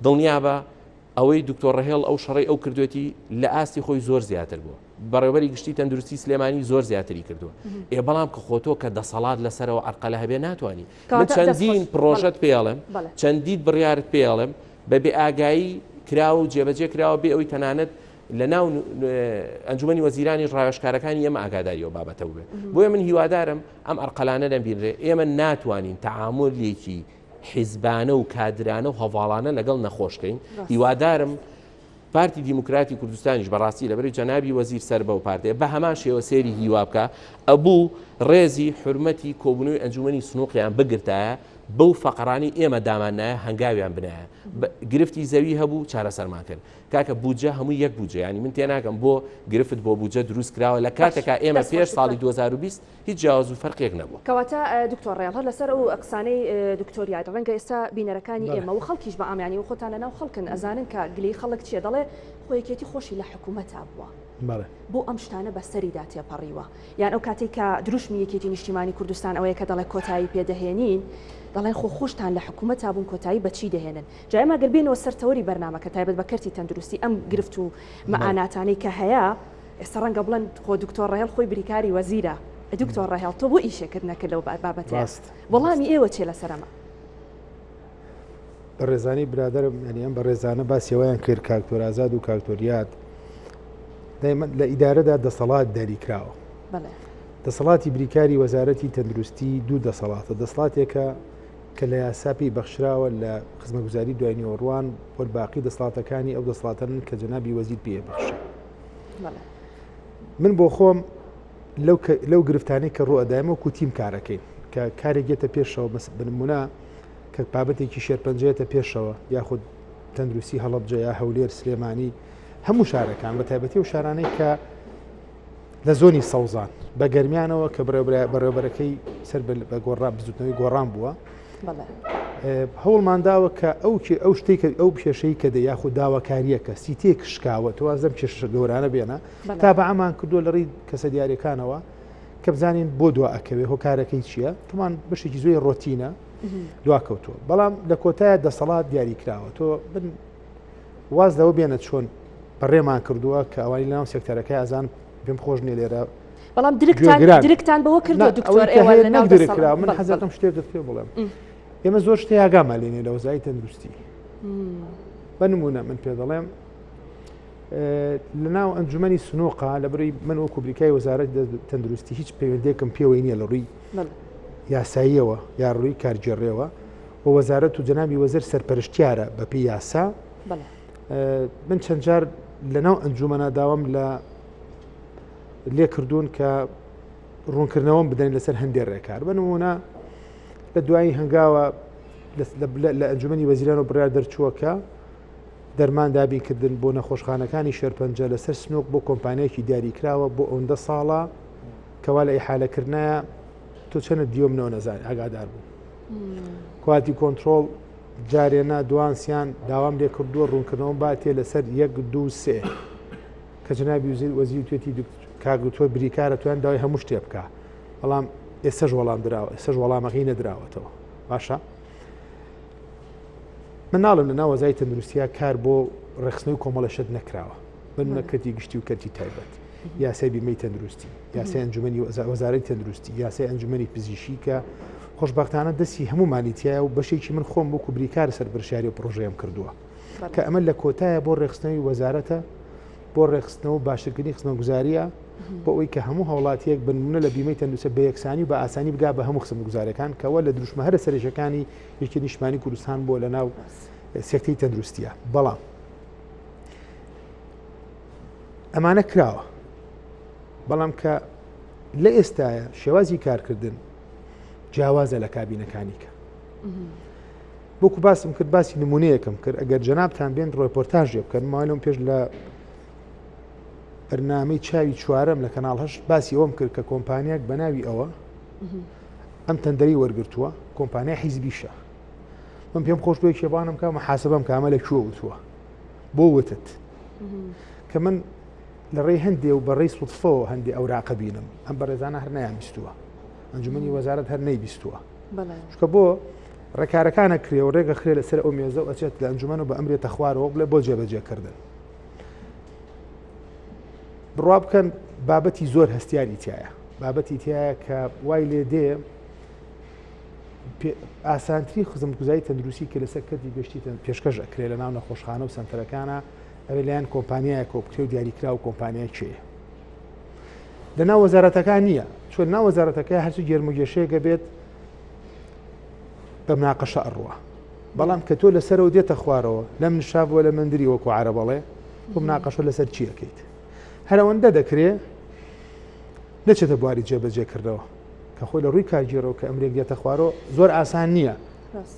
دڵنیا بە ئەوەی دکتۆر ڕێهێڵ ئەو شەڕی ئەو کردوێتی لە ئاستی خۆی زۆر زیاتر بووە بەڕێوەبەری گشتی تەندروستی سلێمانی زۆر زیاتری کردووە بەڵام کە خۆتۆ کە دەسەڵات لەسەرەوە ئەرقەلە هەبێ ناتوانانی من چەندین پرۆژەت پێڵم چەندیت بڕیارت پێڵم بە بێ ئاگایی کراوە و جێبەجێ کراوە بێ ئەوەی تەنانەت لە ناو ئەنجومەنی وەزیرانی ڕاوێژکارەکانی ئێمە ئاگاداریەوە بابەتەوە بێ بۆیە من هیوادارم ئەم ئەرقەلانە دەبینرێ ئێمە ناتوانین تەعاملێکی حیزبانە و کادرانە و هەواڵانە لەگەڵ نەخۆشکەین هیوادارم پارتی دیموکراتی کوردستانیش بەڕاستی لەبەری جەنابی وەزیر سەر بە و پارتێ بە هەمان شێوە سێری هیوا بکە ئەبوو ڕێزی حرمەتی کۆبوونەوەی ئەنجومەنی سنووقیان بگرتایە بەو فەقرانی ئێمە دامانایە هەنگاویان بنایە گرفتی زەوی هەبوو چارەسەرمان کرد کاکە بوجە هەموو یەک بوجە ینی من تێناکەم بۆ گرفت بۆ بوجە دروست کراوە لە کاتێکا ئێمە پێش ساڵی 2020 هیچ جیاواز و فەرقێک نەبووە کەواتە دکتۆر ڕێڵ لەسەر ئەو ئەقسانەی دکتۆریات ڕەنگە ئێستا بینەرەکانی ئێمە و خەڵکیش بە ئامانی و خۆتان لەناو خەڵکن ئەزانن کە گلەی خەڵک چیە دەڵێ خۆیەکێتی خۆشی لە حکوومەتا بووە بۆ ئەم شتانە بەسەریدا تێپەڕیوە یان ئەو کاتێک کە دروشمی یەکێتی نیشتیمانی کوردستان ئەوەیە کە دەڵێ کۆتایی پێدەهێنین دەڵێن خۆشتان لە حکوومەت بوون کۆتایی بەچی دەهێنن جایمە گەربێنەوە سەرتەوەری بەرنامەکە تایبەت بە کەرتی تەندروستی ئەم گرفت و مەعاناتانەی کە هەیە ئێستا ڕەنگە بڵێن خۆ دکتۆر ڕێهێڵ خۆی بریکاری وەزیرە دکتۆر ڕێهێڵ تۆ بۆ ئیشێکرد نەکرد لەو بابەتە وەڵامی ئێوە چێ لەسەرەمە بە ڕێزانی برادرم ینی ئەم بە ڕێزانە باسیەوەیان کرد کاکتۆر ئازاد و کاکتۆریات لە ئیدارەدا دەسەڵات دەریکراوە دەسەڵاتی بریکاری وەزارەتی تەندروستی دوو دەسەڵاتە دەسەڵاتێکە کە لە یاساپی بەخشراوە لە خزمەتگوزاری دوای نیوەڕوان بۆ باقی دەسەڵاتەکانی ئەو دەسەڵاتن کە جەنابی وەزیر پێبخشە من بۆ خۆم لەو گرفتانەی کە ڕوئەدایمە و کوتیم کارەکەین کە کارێکێتە پێشەوە بنمونە کە بابەتێکی شێرپەنجەیەتە پێشەوە یاخود تەندروستی هەڵەبجە یا هەولێر سلێمانی هەموو شارەکان بە تایبەتی و شارانەی کە لە زۆنی سەوزان بە گەرمیانەوە کە بەڕێوەبەرەکەی سەر بە گۆڕان بزوتنەوەی گۆڕان بووە هەوڵمانداوە کە ئەو شتێک ئەو پێشەی کە دە یاخود داواکاریەکە سیتێک شکاوە توازەم کێشە گەورانە بێنە تا بە ئەمان کردو لە ڕێی کەسە دیارەکانەوە کە بزانین بۆ دوا ئەکەوێ هۆکارەکەی چییە تۆمان بەشێکی زۆی ڕۆتینە دواکەوتووە بەڵام لە کۆتایە دەسەڵات دیاری کراوە تۆ بن واز لەوە بێنە چۆن بەڕێمان کردووە کە ئەوانی لەناو سێکتەرەکەی ئازان پێم خۆش نیە لێرە بەڵام درکتان بەوە کردو دکتۆر ئێوە من حەزەکەم شتێک دەست پێ بڵێم ئێمە زۆر شتێ یاگامە لێنێ لە وەزای تەندروستی بە نمونە من پێ دەڵێم لە ناو ئەنجومەنی سنووقا لە بڕی من وەکو بریکای وەزارەت تەندروستی هیچ پەیوەندێکم پێوەی نییە لە ڕووی یاساییەوە یا ڕووی کارگێڕێەوە بۆ وەزارەت و جەنابی وەزیر سەرپەرشتیارە بەپێی یاسا من چەند جار لە ناو ئەنجومەنە داوام لە لێ کردوون کە ڕوونکردنەوەم بدەین لەسەر هەندێک ڕێکار بە نمونە لە دوایی هەنگاوە لە ئەنجومەنی وەزیران و بڕیار دەرچووەکە دەرمان دابینکردن بۆ نەخۆشخانەکانی شێرپەنجە لەسەر سنووک بۆ کۆمپانیایەکی دیاریکراوە بۆ ئەوەندە ساڵە کەوا لە ئیحالەکردنایە تۆ چەنە دیۆمنەوە نەزانێت ئاگادار بوو کواتی کۆنتترۆل جارێنە دوانسیان داوام لێ کردووە ڕوونکردنەوە باتێ لەسەر 1 2 3 کە جەنابی وەزیر توێتی کاگوتۆ بریکارە تویان داوای هەموو شتێ بکە بەڵام ئێستش وەڵام درراوە ئێستش وەڵامەکەی نەدراوەتەوە باشە من ناڵم لە ناو وەزای تەندروستیە کار بۆ ڕێخستنەوەی کۆمەڵە شت نەکراوە من نەکەتی گشتی و کەرتی تایبەت یاسای بیمەی تەندروستی یاسای ئەنجومەنی وەزارەتی تەندروستی یاسای ئەنجومەنی پزیشکی کە خۆشبەختانە دەستی هەموو مالیتیایە و بەشێکی من خۆم بۆ بریکار سەربەرشاری و پرۆژەیەم کردووە کە ئەمە لە کۆتایە بۆ ڕێخستنەوەی وەزارەتە بۆ ڕێخستنەوە باشکردنی خزمەتگوزاریە بۆ ئەوەی کە هەموو هەوڵاتیەک بنمونە لە بیمەی تەندروستە بە یەکسانی و بە ئاسانی بگا بە هەموو خزمەتگوزارەکان کەوە لە دروشمە هەرە سەرێژەکانی یەکی نیشتیمانی کوردستان بۆ لە ناو سێکتەی تەندروستیە بەڵام ئەمانە کراوە بەڵام کە لە ئێستاە شێوازی کارکردن جیاوازە لە کابینەکانیکە بۆکو باسم کرد باسی نمونەیەکم کرد ئەگەر جەنابتان بێن ڕۆپۆرتاژێ بکەن ماڵم پێش لە بەرنامەی چاوی چوارەم لە کەناڵ هەشت باسی ئەوم کرد کە کۆمپانیاک بە ناوی ئەوە ئەم تەندەری وەرگرتووە کۆمپانیا حیزبیشە من پێم خۆش بۆی شێبانم کە حاسبم کامە لە کوێ وتووە بۆ وتت کە من لە ڕێی هەندێ و بەڕێی سوتفەوە هەندێ ئەوراقە بینم ئەم بەڕێزانە هەر نەیان بیستووە ئەنجومەنی وەزارەت هەر نەی بیستووە چکە بۆ ڕێکارەکانە کرێ و ڕێگە خرێ لەسەر ئەو مێزە و ئەچێت لە ئەنجومەن و بە ئەمرێتە خوارەوە بڵێ بۆ جێبەجێکردن بڕوا بکەن بابەتی زۆر هەستیاری تایە بابەتی تایە کە وای لێ دێ ئاسانتری خزمەتگوزاری تەندروستی کە لەسەر کردی گەشتی پێشکەش ئەکرێ لە ناو نەخۆشخانە و سنتەرەکانە ئەوێ لایەن کۆمپانیایە کۆبکرێ و دیاریکرا و کۆمپانیای چێە لە ناو وەزارەتەکان نییە چۆن ناو وەزارەتەکە هەرچی گێرموگێشەیەکە بێت بە مناقەشە ئەڕوە بەڵام کە تۆ لەسەرەوە دێتە خوارەوە لەم نشابوە لە مندری وەکو عەرەبەڵێ بۆ مناقەشە لەسەر چی ئەەکەیت هەر ئەوەندە دەکرێت نەچێتە بواری جێبەجێکردەوە کە خۆی لە ڕووی کارگیرەوە کە ئەمرێک دێتە خوارەوە زۆر ئاسان نییە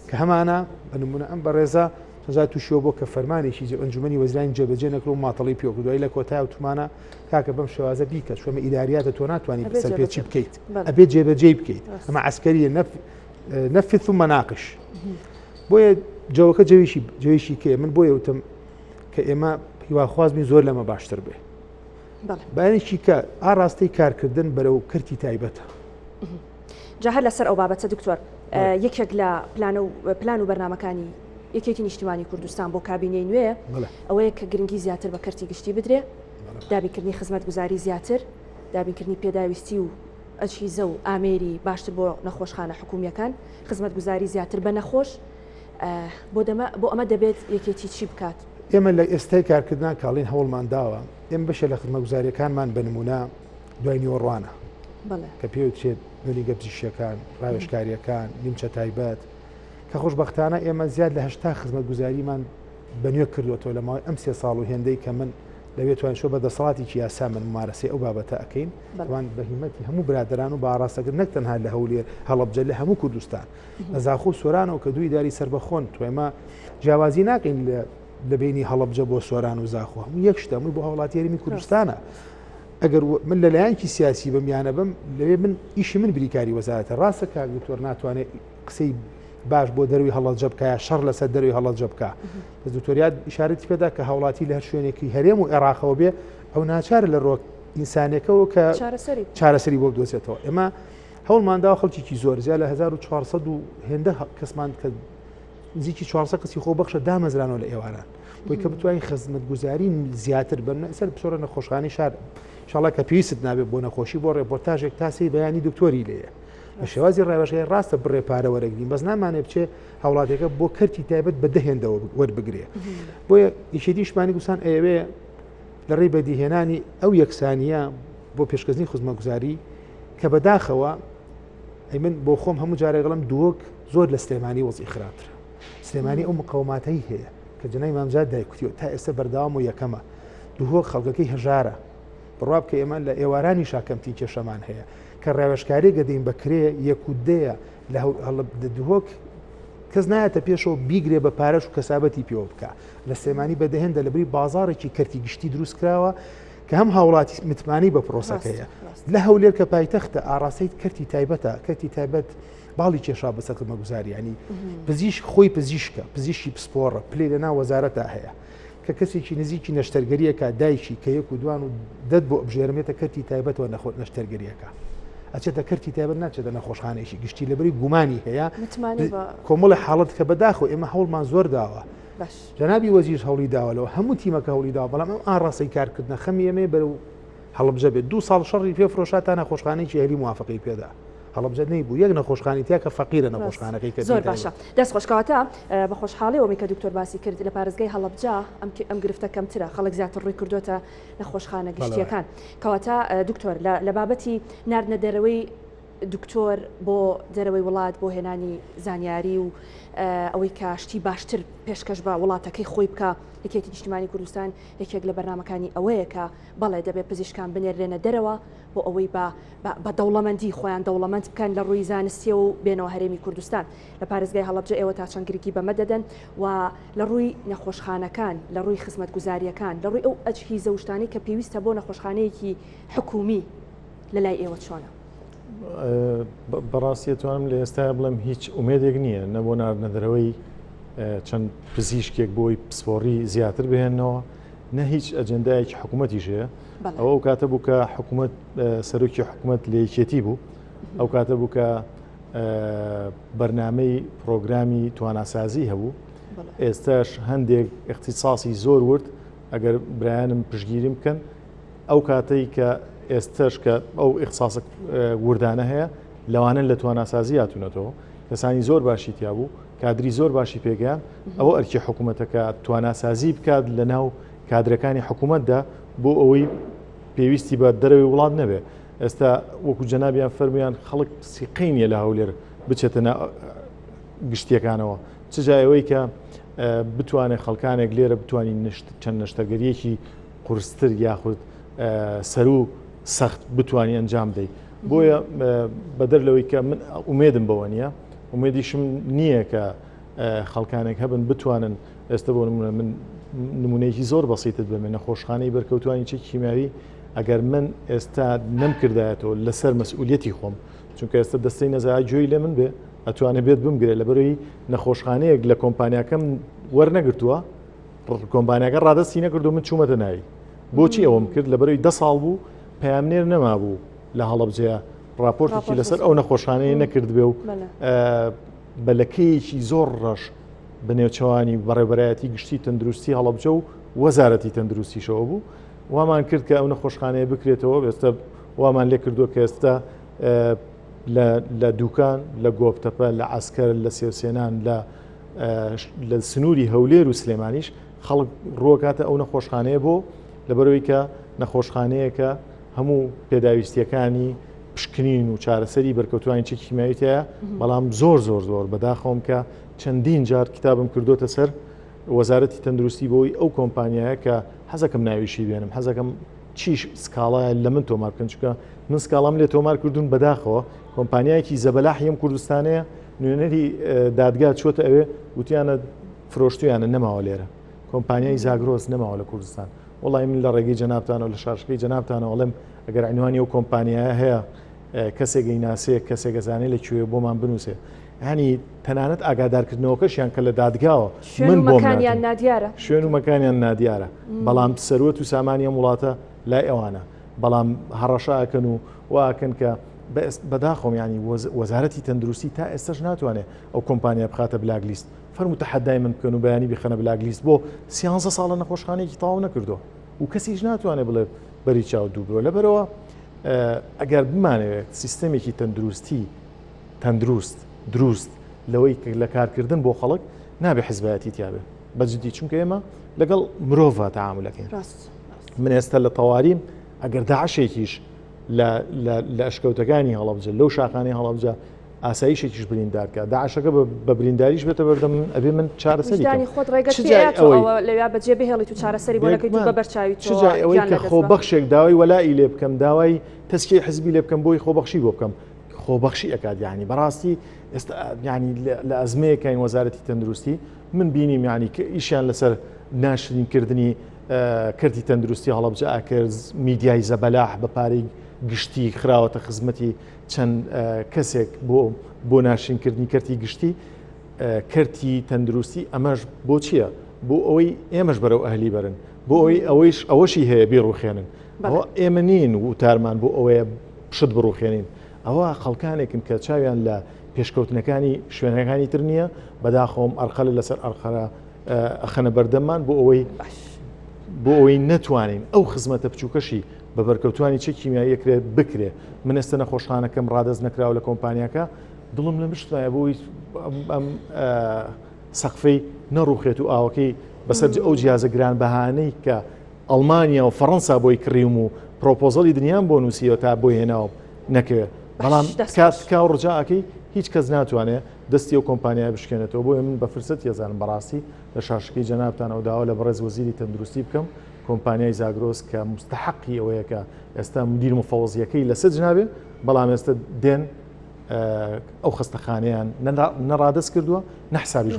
کە هەمانە بە نمونە ئەم بەڕێزە سزا تووشیەوە بۆ کە فەرمانێکی ئەنجومەنی وەزیرانی جێبەجێ نەکرد و ماتەڵی پێوەکردوای لە کۆتای وتمانە کاکە بەم شێوازە بیکە شوێمە ئیداریاتە تۆ ناتوانانی سەرپێچی بکەیت ئەبێت جێبەجێ بکەیت ئەمە عسکەریە نەفت ثم ناقش بۆیە جەوەکە جەویشی کێ من بۆیە وتم کە ئێمە هیواخوازبین زۆر لەمە باشتر بێ بەیانێکی کە ئاڕاستی کارکردن بەرەو کردی تایبەتە جا هەر لەسەر ئەو بابەتە دکتۆر یەکێک لە پلان و بەرنامەکانی یەکێتی نیشتیمانی کوردستان بۆ کابینەی نوێ ئەوەیە کە گرنگی زیاتر بە کەرتی گشتی بدرێ دابینکردنی خزمەتگوزاری زیاتر دابینکردنی پێداویستی و ئەچیزە و ئامێری باشتر بۆ نەخۆشخانە حکوومیەکان خزمەتگوزاری زیاتر بە نەخۆش بۆ ئەمە دەبێت یەکێتی چی بکات ئێمە لە ئێستای کارکردنا کاڵین هەوڵمان داوە ئێمە بەشە لە خزمەتگوزاریەکانمان بە نمونە دوای نیوەڕوانە کە پێوتێت نوێنیگە پزیشکیەکان ڕاوێژکاریەکان نیمچە تایبەت کە خۆشبەختانە ئێمە زیاد لە 80 خزمەتگوزاریمان بەنوێ کردوەوە لە ماوەی ئەم 3 ساڵ و هێندەی کە من لەوێت توانین شۆ بە دەسەڵاتێکی یاسا من ممارەسەی ئەو بابەتە ئەەکەین توان بەهیمەتی هەموو برادران و باڕاستەکرد نەک تەنها لە هەولێر هەڵەبجە لە هەموو کوردستان لە زاخۆ سۆرانەوە کە دوی داری سربەخۆن توێمە جیاوازی ناکەین لە بینی هەڵەبجە بۆ سۆران و زاخۆ هەموو یەک شتە هەمووی بۆ هەوڵاتی یاریمی کوردستانە ئەگەر من لەلایەنکی سیاسی بەمیانە بم لەوێ من ئیشی من بریکاری وەزارەتە ڕاستە کاگتۆر ناتوانێت قسەی باش بۆ دەروی هەڵەبجە بکە شەڕ لەسەر دەروی هەڵەبجە بکە بە دکتۆریات ئیشارەتی پێدا کە هەوڵاتی لە هەر شوێنێکی هەرێم و عێراقەوە بێ ئەو ناچارە لە ڕۆک ئینسانێکەوە کە چارەسەری بۆ بدۆزێتەوە ئێمە هەوڵماندا خەڵکیی زۆر زیاد لە 1400 و هێندە کەسمان کە نزیکی 400 کەسی خۆبەخشە دامەزرانەوە لە ئێواران بۆی کە بتوانین خزمەتگوزاری زیاتر بن سەر پسۆرە نەخۆشخانەی شار انشاءالله کە پێویست نابێت بۆ نەخۆشی بۆ ڕێپۆرتاژێک تاسی بەیانی دکتۆری لێیە بە شێوازی ڕێوەشەیە ڕاستە بڕێ پارە وەرەگرین بەس نامانێ بچێ هەوڵاتێکە بۆ کەرتی تایبەت بە دەهێندەوە وەربگرێ بۆیە ئیشێتی شمانی گوسان ئەوێ لە ڕێی بەدیهێنانی ئەو یەکسانیە بۆ پێشکەزنی خزمەتگوزاری کە بەداخەوە ئەی من بۆ خۆم هەموو جارێگەڵم دووەک زۆر لە سلێمانی وەزی خراپترە سلێمانی ئەو مقاوماتەی هەیە کە جنای مامزاد دایکوتیەوە تا ئێستا بەردەوام و یەکەمە دووهۆک خەڵکەکەی هەژارە بڕوا بکە ئێمە لە ئێوارانی شاکەمتی کێشەمان هەیە کە ڕێوەشکاری گەدەین بەکرێ یەکودەیە لە دووهۆک کەس نایەتە پێشەوە بیگرێ بە پارەش و کەسابەتی پێوە بکە لە سلێمانی بەدەهێندە لەبری بازارێکی کەرتی گشتی دروست کراوە کە هەم هاوڵاتی متمانی بە پرۆسەکەیە لە هەولێر کە پایتەختە ئاڕاستەی کەرتی تایبەتە کەرتی تایبەت باڵی کێشا بەسەر خزمەتگوزاری ینی پزیشک خۆی پزیشکە پزیشکی پسپۆڕە پلێ لەناو وەزارەتە هەیە کە کەسێکی نزیکی نەشتەرگەریەکە دایکی کە یەک و دوان و دەت بۆ ئەبژێرمێتە کەرتی تایبەتەوە نەشتەرگەریەکە ئەچێتە کەرتی تایبەت ناچێتە نەخۆشخانەیەکی گشتی لەبەری گومانی هەیە کۆمەڵی حاڵەت کە بەداخۆ ئێمە هەوڵمان زۆر داوە جەنابی وەزیر هەوڵی داوەلەوە هەموو تیمەکە هەوڵی داوە بەڵام ئەم ئاڕاستەی کارکردنە خەمی ئێمە بەرەو هەڵەبجە بێت 2 ساڵ شەڕی پێ فرۆشاتە نەخۆشخانەیەکی هەلی موافقی پێدا هەڵەبجە نەیبوو یەک نەخۆشخانی تیا کە فەقیرە نەخۆشخانەکەی کە زۆر باشە دەست خۆشکەواتە بە خۆشحاڵیەوەی کە دکتۆر باسی کرد لە پارێزگای هەڵەبجە ئەم گرفتە کەمترە خەڵک زیاتر ڕووی کردوتە نەخۆشخانە گشتیەکان کەواتە دکتۆر لە بابەتی ناردنە دەرەوەی دکتۆر بۆ دەرەوەی وڵات بۆ هێنانی زانیاری و ئەوەی کە شتی باشتر پێشکەش بە وڵاتەکەی خۆی بکە یەکێتی نیشتیمانی کوردستان یەکێک لە بەرنامەکانی ئەوەیە کە بەڵێ دەبێت پزیشکان بنێرێنە دەرەوە بۆ ئەوەی بە دەوڵەمەندی خۆیان دەوڵەمەند بکەن لە ڕووی زانستی و بێنەوە هەرێمی کوردستان لە پارێزگای هەڵەبجە ئێوە تا چەند گرنگی بەمە دەدەن و لە ڕووی نەخۆشخانەکان لە ڕووی خزمەت گوزاریەکان لە ڕووی ئەو ئەجهیزە وشتانی کە پێویستە بۆ نەخۆشخانەیەکی حکومی لە لای ئێوە چۆنە؟ بەڕاستیەتوانم لە ئێستا بڵێم هیچ ئومێدێک نییە نەبوو ناردنەدەرەوەی چەند پزیشکێک بۆی پسپۆڕی زیاتر بهێنەوە نە هیچ ئەجەندایەکی حکوومەتیشەیە ئەوە ئەو کاتە بوو کە حکوومەت سەرۆکی حکوومەت لە یەکێتی بوو ئەو کاتە بوو کە بەرنامەی پرۆگرامی تواناسازی هەبوو ئێستاش هەندێک اختصاصی زۆر ورد ئەگەر برایانم پشگیری بکەن ئەو کاتەی کە ئێستاش کە ئەو اختصاص وردانە هەیە لەوانن لە تواناسازی هاتوونەتەوە کەسانی زۆر باشی تیا بوو کادری زۆر باشی پێگەیان ئەوە ئەرکی حکوومەتەکە تواناسازی بکات لە ناو کادرەکانی حکوومەتدا بۆ ئەوەی پێویستی بە دەرەوەی وڵات نەبێ ئێستا وەکو جەنابیان فەرمیان خەڵک سیقینیە لە هەولێر بچێتە گشتیەکانەوە چجایەوەی کە بتوانێت خەڵکانێک لێرە بتوانین چەند نەشتەگەریەکی قورستر یاخود سەر و سەخت بتوانی ئەنجام دەی بۆیە بەدەر لەوەی کە من ئومێدم بەوە نییە ئومێدیشم نییە کە خەڵکانێک هەبن بتوانن ئێستا بۆ نمونە من نمونەیەکی زۆر بەسیتت بمێ نەخۆشخانەی بەرکەوتوانی چەکی کیمیاوی ئەگەر من ئێستا نەمکردایەتەوە لەسەر مەسئولیەتی خۆم چونکە ئێستا دەستەی نەزای گوێی لە من بێ ئەتوانێت بێت بمگرێ لەبەرەوەی نەخۆشخانەیەک لە کۆمپانیاکەم وەرنەگرتووە کۆمپانیاکە ڕادستی نەکردو من چوومەتە ناوی بۆچی ئەوەم کرد لەبەرەوەی 10 ساڵ بوو پەیامنێر نەمابوو لە هەڵەبجەیە راپۆرتێکی لەسەر ئەو نەخۆشخانەیە نەکرد بێ و بەلەکەیەکی زۆر ڕەش بنێوچەوانی بەڕێوەبەرایەتی گشتی تەندروستی هەڵەبجە و وەزارەتی تەندروستیشەوە بوو وامان کرد کە ئەو نەخۆشخانەیە بکرێتەوە ئێستا وامان لێ کردووە کە ئێستا لە دوکان لە گۆپتەپە لە عسکەر لە سێوسێنان لە سنووری هەولێر و سلێمانیش خەڵک ڕۆکاتە ئەو نەخۆشخانەیە بۆ لەبەرەوەی کە نەخۆشخانەیەکە هەموو پێداویستیەکانی پشکنین و چارەسەری بەرکەوتوانی چەکی کیمیاویتەیە بەڵام زۆر زۆر زۆر بەداخەوم کە چەندین جار کتابم کردوتە سەر وەزارەتی تەندروستی بۆی ئەو کۆمپانیایە کە حەزەکەم ناویشی بێنم حەزەکەم چیش سکاڵایە لە من تۆمار بکەن چکە من سکاڵام لێ تۆمار کردوون بەداخەوە کۆمپانیایەکی زەبەلاحیم کوردستانەیە نوێنەری دادگا چۆتە ئەوێ وتیانە فرۆشتویانە نەماوە لێرە کۆمپانیای زاگرۆز نەماوە لە کوردستان وڵی من لە ڕێگەی جەنابتانەوە لە شارشکەی جەنابتانەوە ئەڵێم ئەگەر عنوانی ئەو کۆمپانیایە هەیە کەسێکی ناسێ کەسێک گەزانێ لەکوێ بۆمان بنووسێ ینی تەنانەت ئاگادارکردنەوەکەشیان کە لە دادگاوە من بۆمکانیان نادیارە شوێن و مەکانیان نادیارە بەڵام سەروەت و سامانیە وڵاتە لای ئەوانە بەڵام هەڕەشاکەن و واکەن کە بەداخۆم ینی وەزارەتی تەندروستی تا ئێستش ناتوانێت ئەو کۆمپانیا بخاتە بلاگلیست فەرمو تەحەدای من بکەن و بەیانی بخەنە بلاگلیست بۆ 13 ساڵە نەخۆشخانەیەکی تاو نەکردو و کەسیش ناتوانێت بڵێ بەری چاو دوو برۆ لەبەرەوە ئەگەر بمانەوێت سیستەمێکی تەندروستی تەندروست دروست لەوەی لە کارکردن بۆ خەڵک نابێ حیزبایەتی تیاابێ بەجددی چونکە ئێمە لەگەڵ مرۆڤ تەعاملەکەین من ئێستا لە تەواریم ئەگەر داعشێکیش لە ئەشکەوتەکانی هەڵەبجە لەو شاخانەی هەڵەبجە ئاساییشێکیش بریندارکە داعشەکە بە برینداریش بێتە بەردەم ئەبێ من چارەسەری خۆت ڕێگەلەوێ بەجێ بهێڵی تو چارەسەری بۆ نەکەیت بە بەرچاوی ئەوەی کە خۆبەخشێک داوای وەلایی لێ بکەم داوای تەسکیی حزبی لێ بکەم بۆی خۆبەخشی بۆ بکەم خۆبەخشی ئەکات یعنی بەڕاستی ئێستا ینی لە ئەزمەیەکین وەزارەتی تەندروستی من بینیم ینی کە ئیشیان لەسەر ناشرینکردنی کردی تەندروستی هەڵەبجە ئاکرد میدیای زەبەلاح بە پارەی گشتی خراوەتە خزمەتی چەند کەسێک بۆ ناشرینکردنی کردی گشتی کردی تەندروستی ئەمەش بۆ چییە بۆ ئەوەی ئێمەش بەرەو ئەهلی بەرن بۆ ئەوەی ئەوەشی هەیە بیڕوخێنن ئەوە ئێمە نین و تارمان بۆ ئەوەیە پشت بڕوخێنین ئەوە خەڵکانێکن کە چاویان لە پێشکەوتنەکانی شوێنەکانی تر نییە بەداخۆم ئەرخەلە لەسەر ئەرخەرە ئەخەنە بەردەممان بۆ ئەوەی نەتوانین ئەو خزمەتە بچووکەشی بە بەرکەوتوانی چه کیمیاییەکرێت بکرێ من ئێستا نەخۆشخانەکەم ڕادەست نەکراوە لە کۆمپانیاکە دڵم لە مشتایە بۆی ئەم سەقفەی نەڕوخێت و ئاوەکەی بەسەر ئەو جیازە گران بەهانەی کە ئەڵمانیا و فەڕەنسا بۆی کڕیم و پرۆپۆزەڵی دنیام بۆ نووسیەوە تا بۆی هێناوە نەکەوێت بەڵام کا ڕجاکەی هیچ کەس ناتوانێت دەستی و کۆمپانیای بشکێنێتەوە بۆیە من بە فرست یەزانم بەڕاستی لە شاشەکەی جەنابتانەوە داوا لە بەڕێز وەزیری تەندروستی بکەم کۆمپانیای زاگرۆس کە مستحقی ئەوەیە کە ئێستا مدیر مفەوەزیەکەی لەسەر جنابێ بەڵام ئێستا دێن ئەو خستەخانەیان نەڕادەست کردووە نەحسابی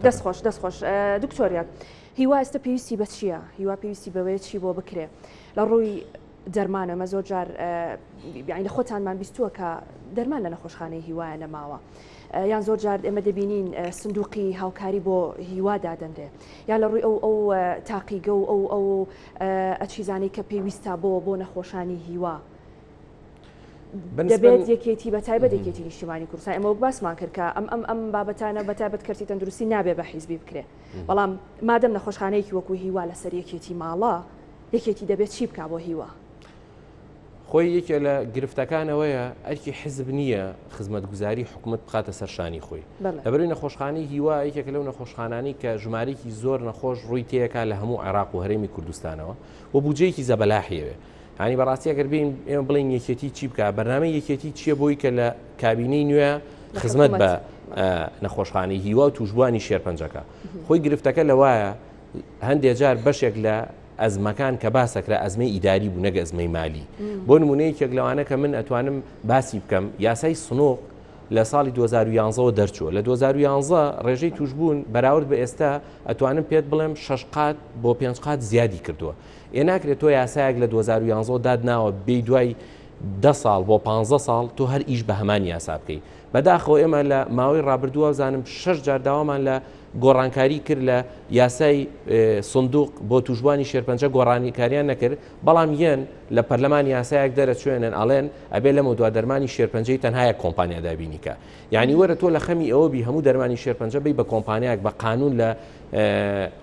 دەستخۆش دکتۆریان هیوا ئێستا پێویستی بە چییە؟ هیوا پێویستی بەوەیە چی بۆ بکرێ لە ڕووی دەرمانەمە زۆر جار لە خۆتانمان بیستووە کە دەرمان لە نەخۆشخانەی هیوایە نەماوە یان زۆر جار ئێمە دەبینین سندوقی هاوکاری بۆ هیوا دادەنرێ یان لە ڕووی ئەو تاقیگە و ئەو ئەچیزانەی کە پێویستە بۆ نەخۆشانی هیوا دەبێت یەکێتی بە تایبەت یەکێتی نیشتیمانی کوردستان ئەمە وەک باسمان کرد کە ئەم بابەتانە بە تایبەت کەرتی تەندروستی نابێ بە حیزبی بکرێ بەڵام مادەم نەخۆشخانەیەکی وەکو هیوا لەسەر یەکێتی ماڵە یەکێتی دەبێت چی بکا بۆ هیوا خۆی یەکێ لە گرفتەکانەوەیە ئەرکی حزب نییە خزمەتگوزاری حکومت بخاتە سەرشانی خۆی لەبەرەوەی نەخۆشخانەی هیوا یەکێکە لەو نەخۆشخانانی کە ژمارەیەکی زۆر نەخۆش ڕووی تێیەکە لە هەموو عێراق و هەرێمی کوردستانەوە و بودجەیەکی زەبەلاحیەوێ ینی بەڕاستی ئەگەر بین ئێمە بڵین یەکێتی چی بکە بەرنامەی یەکێتی چییە بۆی کە لە کابینەی نوێ خزمەت بە نەخۆشخانەی هیوا و توشبوانی شێرپەنجەکە خۆی گرفتەکە لەوایە هەندێک جار بەشێک لە ئەزمەکان کە باسەکرا ئەزمەی ئیداری بوو نەگە ئەزمەی مالی بۆ نمونەیەکێک لەوانە کە من ئەتوانم باسی بکەم یاسای سنووق لە ساڵی 2011 دەرچووە لە 2011 ڕێژەی توشبوون بەراورد بە ئێستا ئەتوانم پێت بڵێم 6 قات بۆ 5 قات زیادی کردووە ئێ ناکرێت تۆ یاسایەک لە 2011 دادناوە بێ دوای 10 ساڵ بۆ 15 ساڵ تۆ هەر ئیش بە هەمان یاسا بکەیت بەداخەوە ئێمە لە ماوەی ڕابردووە زانم 6 جار داوامان لە گۆڕانکاری کرد لە یاسای سندوق بۆ توشبوانی شێرپەنجە گۆڕانیکاریان نەکرد بەڵام یەن لە پەرلەمانی یاسایەک دەرەچوێنن ئەڵێن ئەبێ لەمە دوا دەرمانی شێرپەنجەی تەنها یەک کۆمپانیا دابینیکە یعنی وەرە تۆ لە خەمی ئەوە بی هەموو دەرمانی شێرپەنجە بی بە کۆمپانیاک بە قانون لە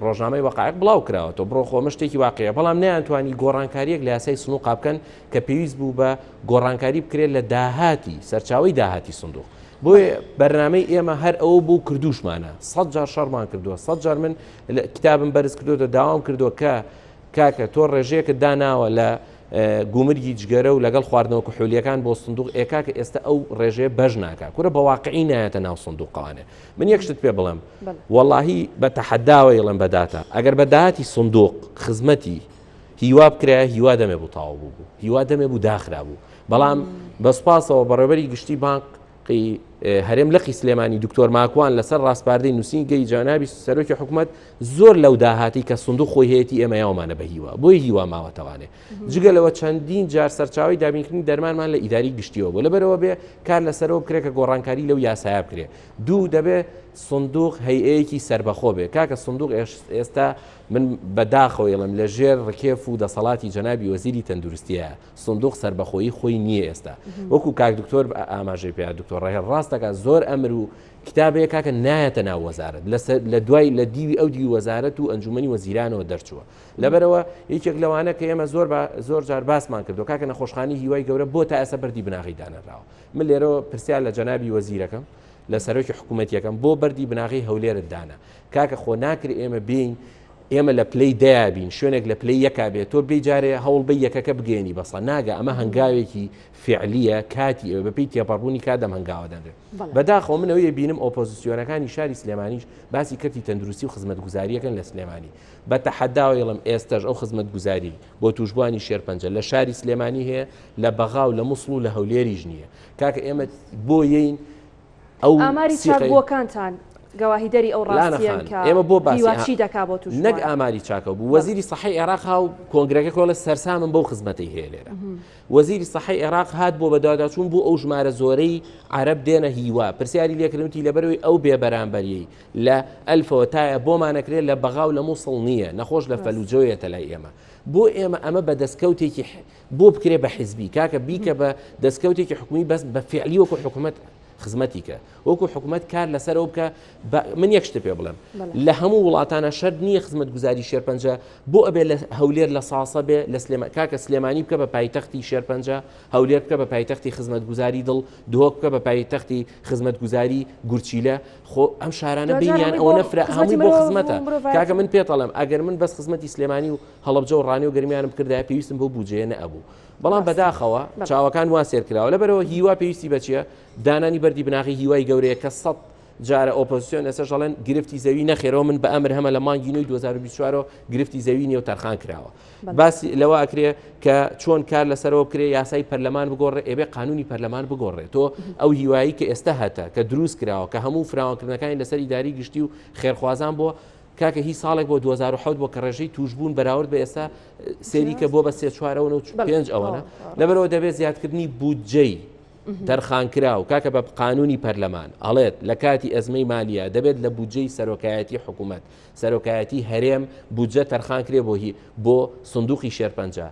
ڕۆژنامەی وەقایق بڵاو کراوە تۆ بڕۆ خۆمە شتێکی واقعیە بەڵام نەیانتوانی گۆڕانکاریەک لە یاسای سنووق بکەن کە پێویست بوو بە گۆڕانکاری بکرێت لە داهاتی سەرچاوی داهاتی سندوق بۆیە بەرنامەی ئێمە هەر ئەوە بوو کردوشمانە 100 جار شەڕمان کردووە 100 جار من کتابم بەرز کردوتە داوام کردووە کە کاکە تۆ ڕێژەیەکە داناوە لە گومرگی جگەرە و لەگەڵ خواردنەوە کحولیەکان بۆ سندوق ئێکاکە ئێستا ئەو ڕێژەیە بەش ناکە کورە بە واقعی نایەتە ناو سندوقەوانێ من یەکشت پێ بڵێم وەڵاهی بە تەحەداوە یڵێم بەداتە ئەگەر بە داهاتی سندوق خزمەتی هیوا بکرێ هیوا دەمێ بوو تاو بوو هیوا دەمێ بوو داخرا بوو بەڵام بەسپاسەوە بەڕێوەبەری گشتی بانک هەرێم لەقی سلێمانی دکتۆر ماکوان لەسەر ڕاستپاردەی نووسینگەی جانابی سەرۆکی حکوومەت زۆر لەو داهاتی کە سندوق خۆی هەیەی ئێمە یاومانە بە هیوا بۆی هیوا ماوەتەوانێ جگە لەوە چەندین جار سەرچاوی دابینکردنی دەرمانمان لە ئیداری گشتیەوە بۆ لەبەرەوە بێ کار لەسەرەوە بکرێت کە گۆڕانکاری لەو یاسایە بکرێ دوو دەبێ سندوق هەیەیەکی سربەخۆ بێ کاکە سندوق ئێستا من بەداخەوە یڵم لە ژێر ڕکێف و دەسەڵاتی جەنابی وەزیری تەندروستیە سندوق سربەخۆیی خۆی نییە ئێستا وەکو کاک دکتۆر ئاماژەی پێ دکتۆر ڕێهێڵ ڕاستەکە زۆر ئەمر و کتابەیە کاکە نایەتە ناو وەزارەت لە دوای لە دیوی ئەو دیوی وەزارەت و ئەنجومەنی وەزیرانەوە دەرچووە لەبەرەوە یەکێک لەوانە کە ئێمە زۆر جار باسمان کردو کاکە نەخۆشخانەی هیوای گەورە بۆ تا ئێستا بەردی بناغی دانەراوە من لێرەوە پرسیار لە جەنابی وەزیرەکەم لە سەرۆکی حکوومەتیەکەم بۆ بەردی بناغی هەولێرت دانا کاکە خۆ ناکرێ ئێمە بین ئێمە لە پلەی دابین شوێنێک لە پلەی یەکا بێت تۆ بێجارێ هەوڵ بە یەکەکە بگەێنی بەسە ناگە ئەمە هەنگاوێکی فعلیە کاتی ئەوە بەپی تێپەڕبوونی کادەم هەنگاوە دەنرێت بەداخەوە من ئەوەیە بینم ئۆپۆزیسیۆنەکانی شاری سلێمانیش باسی کردی تەندروستی و خزمەتگوزاریەکەن لە سلێمانی بە تەحەداوە یڵم ئێستاش ئەو خزمەتگوزاری بۆ توشبوانی شێرپەنجە لە شاری سلێمانی هەیە لە بەغا و لە مووسڵ و لە هەولێریش نییە کاکە ئێمە بۆ یین ئەو ئاماری چاکبووەکانتان گەواهیدەری ئەو ڕاستیان کە ئێمە بۆ باسی دەکا بۆ توش نەک ئاماری چاکە بوو وەزیری سەحەی عێراق و کۆنگرەکە کۆڵە سەرسامن بەو خزمەتەی هەیە لێرە وەزیری سەحەی عێراق هات بۆ بەداداچوون بوو ئەو ژمارە زۆرەی عەرەب دێنە هیوا پرسیاری لێکردنی لەبەرەوەی ئەو بێبەرامبەری لە ئەلفەوە تایە بۆمانەکرێت لە بەغا و لە مووسڵ نییە نەخۆش لە فەلوجەوەیەتە لای ئێمە بۆ ئێمە ئەمە بە دەستکەوتێکی بۆ بکرێ بە حیزبی کاکە بیکە بە دەستکەوتێکی حکومی بەس بە فعلی وەکو حکومەت خزمەتی کە وەکو حکومەت کار لەسەرەوە بکە من یەکشتە پێ بڵێم لە هەموو وڵاتانە شەر نییە خزمەتگوزاری شێرپەنجە بۆ ئەبێ لە هەولێر لە ساسە بێ لە کاکە سلێمانی بکە بە پایتەختی شێرپەنجە هەولێر بکە بە پایتەختی خزمەتگوزاری دڵ دۆ بکە بە پایتەختی خزمەتگوزاری گورچیلە خۆ ئەم شارانە بینیان ئەوە نەفرە هەمووی بۆ خزمەتە کاکە من پێتەڵم ئەگەر من بەس خزمەتی سلێمانی و هەڵەبجە و ڕانی و گەرمیانم کردای پێویستم بۆ بودجەیە نەبوو بەڵام بەداخەوە چاوەکان وا سێرکراوە لەبەرەوە هیوا پێویستی بەچیە دانانی بەردی بناغی هیوای گەورەیە کە 100 جارە ئۆپۆزیسیۆن ئێستا ژەڵێن گرفتی زەوی نەخێرەوە من بە ئەمر هەمە لە مانگی نوێی 2024 گرفتی زەوی نیە و تەرخان کراوە باسی لەوە ئەکرێ کە چۆن کار لەسەرەوە بکرێ یاسای پەرلەمان بگۆڕێ ئێبێ قانونی پەرلەمان بگۆڕێتەوە ئەو هیوایی کە ئێستا هەتە کە دروست کراوە کە هەموو فراوانکردنەکانی لەسەر ئیداری گشتی و خێرخوازان بۆ کاکە هی ساڵێک بۆ 2007 بۆ کە ڕێژەی توشبوون بەراورد بە ئێستا سێری کە بۆ بە 3.4 ئەوەنە لەبەرەوە دەبێت زیادکردنی بودجەی تەرخانکرا و کاکە بە قانونی پەرلەمان ئەڵێت لە کاتی ئەزمەی مالیە دەبێت لە بودجەی سەرۆکایەتی حکوومەت سەرۆکایەتی هەرێم بودجە تەرخانکرێ بۆ سندوقی شێرپەنجە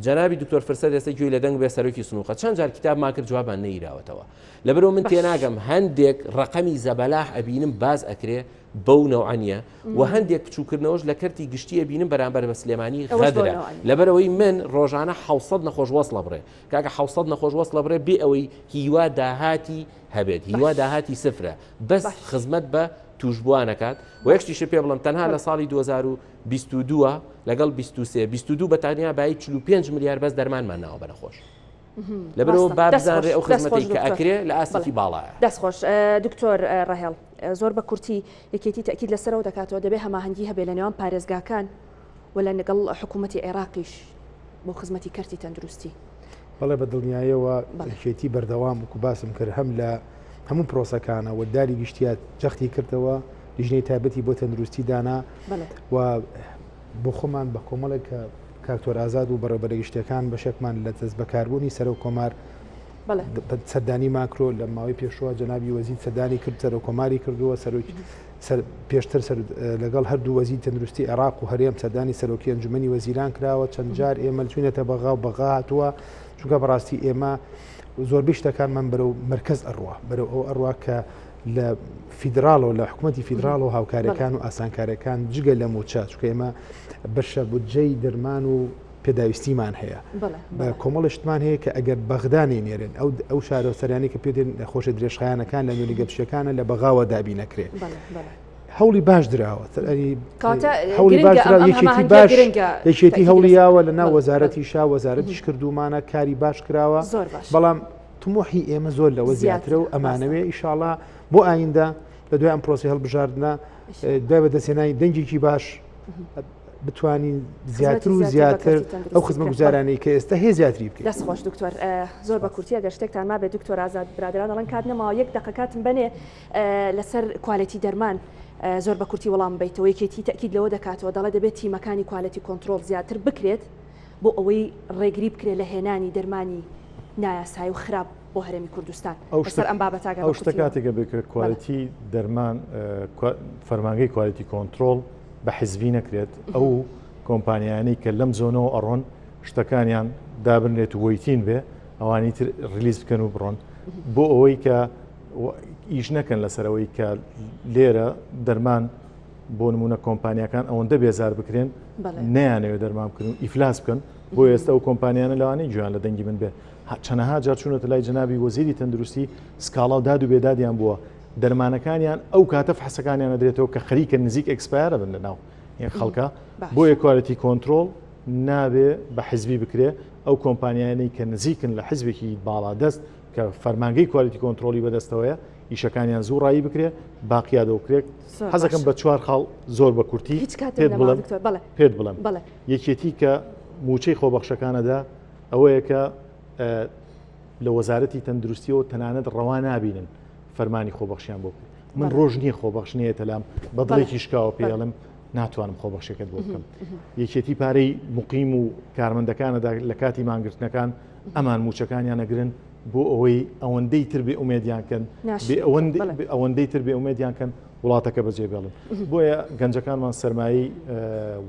جەنابی دکتۆر فرسەد ئێستا گوێی لە دەنگ بێ سەرۆکی سنووقە چەند جار کتاب ماکرد جوابان نەیراوەتەوە لەبەرەوە من تێناگەم هەندێک ڕقەمی زەبەلاح ئەبینم باز ئەکرێ بەو نەوعانیە و هەندێک بچووکردنەوەش لە کەرتی گشتی ئەبینم بەرامبەر بە سلێمانی غەدرە لەبەرەوەی من ڕۆژانە 600 نەخۆش وەسڵە بڕێ کاکە 600 نەخۆش وەسڵە بڕێ بێ ئەوەی هیوا داهاتی هەبێت هیوا داهاتی سفرە بەس خزمەت بە توشبوانەکات و یەکشتیشە پێ بڵم تەنها لە ساڵی 2022 لەگەڵ 22 بەتانیا بای 45 ملیار بەس دەرمانمان ناوە بە نەخۆش لەبەرەوە بابزانڕێ ئەو خزمەتی کە ئەکرێ لە ئاستێکی باڵایە دەستخۆش دکتۆر ڕەهێڵ زۆر بە کورتی یەکێتی تەکید لەسەرەوە دەکاتەوە دەبێت هەماهەنگی هەبێ لە نێوان پارێزگاکان و لە لەگەڵ حکوومەتی عێراقیش بۆ خزمەتی کەرتی تەندروستی بەڵێ بە دڵنیاییەوە یەکێتی بەردەوام وەکو باسم کرد هەم لە هەموو پرۆسەکانە وەداری گشتیات جەختی کردەوە لیژنەی تایبەتی بۆ تەندروستی دانا و بۆ خۆمان بە کۆمەڵێک کاکتۆر ئازاد و بەڕێوەبەرە گشتەکان بەشێکمان لە دەست بەکاربوونی سەر و کۆمار سەردانی ماکرۆ لە ماوەی پێشوە جەنابی وەزیر سەردانی کرد سەر و کۆماری کردووە پێشتر لەگەڵ هەردوو وەزیر تەندروستی عێراق و هەرێم سەردانی سەرۆکی ئەنجومەنی وەزیران کراوە چەند جار ئێمە چوینەتە بەغا و بەغا هاتووە چونکە بەڕاستی ئێمە زۆربەی شتەکانمان بەرەو مرکز ئەڕوا بەرەو ئەو ئەڕوا کە لە فیدراڵەوە لە حکوومەتی فیدراڵ و هاوکارەکان و ئاسانکارەکان جگە لە موچە چکە ئێمە بەشە بودجەی دەرمان و پێداویستیمان هەیە بە کۆمەڵشتمان هەیە کە ئەگەر بەغدانی نێرن ئەو شارە سەریانی کە پێدێن خۆشە درێژخایانەکان لە نوێنی گەپشەکانە لە بەغاوە دابی نەکرێت هەوڵی باش دراوە هەوڵی باش یەکێتی هەوڵیاوە لە ناو وەزارەتی شا وەزارەتیش کردومانە کاری باش کراوە بەڵام تموحی ئێمە زۆر لەوە زیاترە و ئەمانەوێ ئیشاڵا بۆ ئایندە لە دوای ئەم پرۆسی هەڵبژاردنە دوای بەدەستێنانی دەنگێکی باش بتوانین زیاتر و زیاتر ئەو خزمە گوزارانەی کە ئێستا هەیە زیاتری بکەین. دەستخۆش دکتۆر زۆر بە کورتی ئەگەر شتێکتان ما بێ دکتۆر ئازاد برادران دەڵێن کات نەماوە یەک دەقەکاتم بنێ لەسەر کوالەتی دەرمان زۆر بە کورتی وەڵام بیتەوە یەکێتی تەکید لەوە دەکاتەوە دەڵێ دەبێت تیمەکانی کوالەتی کۆنتترۆل زیاتر بکرێت بۆ ئەوەی ڕێگری بکرێت لە هێنانی دەرمانی نایاسایی و خراپ بۆ هەرێمی کوردستان ئەوسەر ئەم بابەتاگە ئەو شتە کاتێکە بکرێت کوالەتی دەرمان فەرمانگەی کوالەتی کۆنتترۆل بە حیزبی نەکرێت ئەو کۆمپانیانەی کە لەم زۆنەوە ئەڕۆن شتەکانیان دابنرێت و وەیتین بێ ئەوانی تر ریلیز بکەن و بڕۆن بۆ ئەوەی کە ئیش نەکەن لەسەرەوەی کە لێرە دەرمان بۆ نمونە کۆمپانیەکان ئەوەندە بێزار بکرێن نەیانەوێت دەرمان بکەن و ئیفلاس بکەن بۆ ئێستا ئەو کۆمپانیانە لەوانەی گویان لە دەنگی من بێ چەنەها جار چوونەتە لای جەنابی وەزیری تەندروستی سکاڵا و داد و بێدادیان بووە دەرمانەکانیان ئەو کاتە فحسەکانیان دەدرێتەوە کە خەریکە نزیک ئەکسپایرە بن لەناو خەڵکە بۆ کوالەتی کۆنتترۆل نابێ بە حیزبی بکرێ ئەو کۆمپانیانەی کە نزیکن لە حیزبێکی باڵا دەست کە فەرمانگەی کوالەتی کۆنتترۆلی بەدەستەوەیە ئیشەکانیان زوو ڕایی بکرێ باقیادەوەکرێت حەزەکەم بە چوار خاڵ زۆر بە کورتی پێت بڵم یەکێتی کە موچەی خۆبەخشەکانەدا ئەوەیە کە لە وەزارەتی تەندروستیەوە تەنانەت ڕەوا نابینن فەرمانی خۆبەخشیان بۆ من ڕۆژ نییە خۆبەخشنێتە لام بەدڵێکی شکاوە پێڵم ناتوانم خۆبەخشەکەت بۆ بکەم یەکێتی پارەی مقیم و کارمەندەکانەدا لە کاتی مانگرتنەکان ئەمان موچەکانیان نەگرن بۆ ئەوەی ئەوەندەی تر بێ ئومێدیانکەن ئەوەندەی تر بێ ئومێدیانکەن وڵاتەکە بەجێ بێڵن بۆیە گەنجەکانمان سەرمایی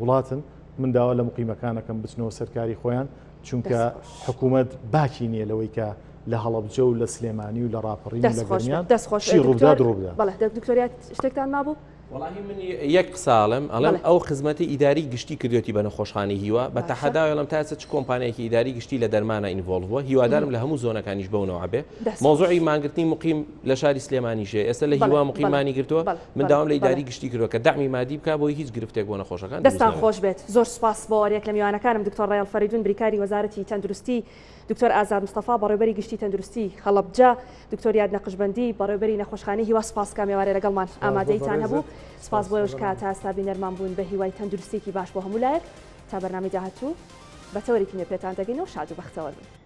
وڵاتن من داوا لە مقیمەکانەکەم بچنەوە سەرکاری خۆیان چونکە حکوومەت باکی نییە لەوەی کە لە هەڵەبجە و لە سلێمانی و لە ڕاپەڕین لە گەرمیان دەستخۆشی ڕوودا ڕوودا بەڵێ دکتۆریات شتێکتان مابوو وڵاهی من یەک ساڵم ئەڵم ئەو خزمەتی ئیداری گشتی کردوێتی بە نەخۆشخانەی هیوە بە تەحەداوەڵم تاسە چ کۆمپانیایەکی ئیداری گشتی لە دەرمانە ئینڤۆڵڤوە هیوادارم لە هەموو زۆنەکانیش بەونەوە بێ مۆزوعی مانگرتنی مقیم لە شاری سلێمانیشێ ئێستا لە هیوا مقیمانی گرتووە من داوام لە ئیداری گشتی کردووە کە دامی مادی بکە بۆی هیچ گرفتێک بۆ نەخۆشەکان دەستان خۆش بێت زۆر سپاس بۆ یەک لە میوانەکانم دکتۆر ڕێڵ فەریدون بریکاری وەزارەتی تەندروستی دکتۆر ئازاد مستەفا بەڕێوەبەری گشتی تەندروستی خەڵەبجە دکتۆر یاد نەقشبەندی بەڕێوەبەری نەخۆشخانەی هیوا سپاس کامیوارێ لەگەڵمان ئامادەیتان هەبوو سپاس بۆ ئەوش کە تا ئێستا بینەرمان بوون بە هیوای تەندروستێکی باش بۆ هەموو لایەک تا بەرنامەی داهاتوو بە تەوەرێکی نوێ پێتان دەگەینەوە شاد و بەختەوەر بن.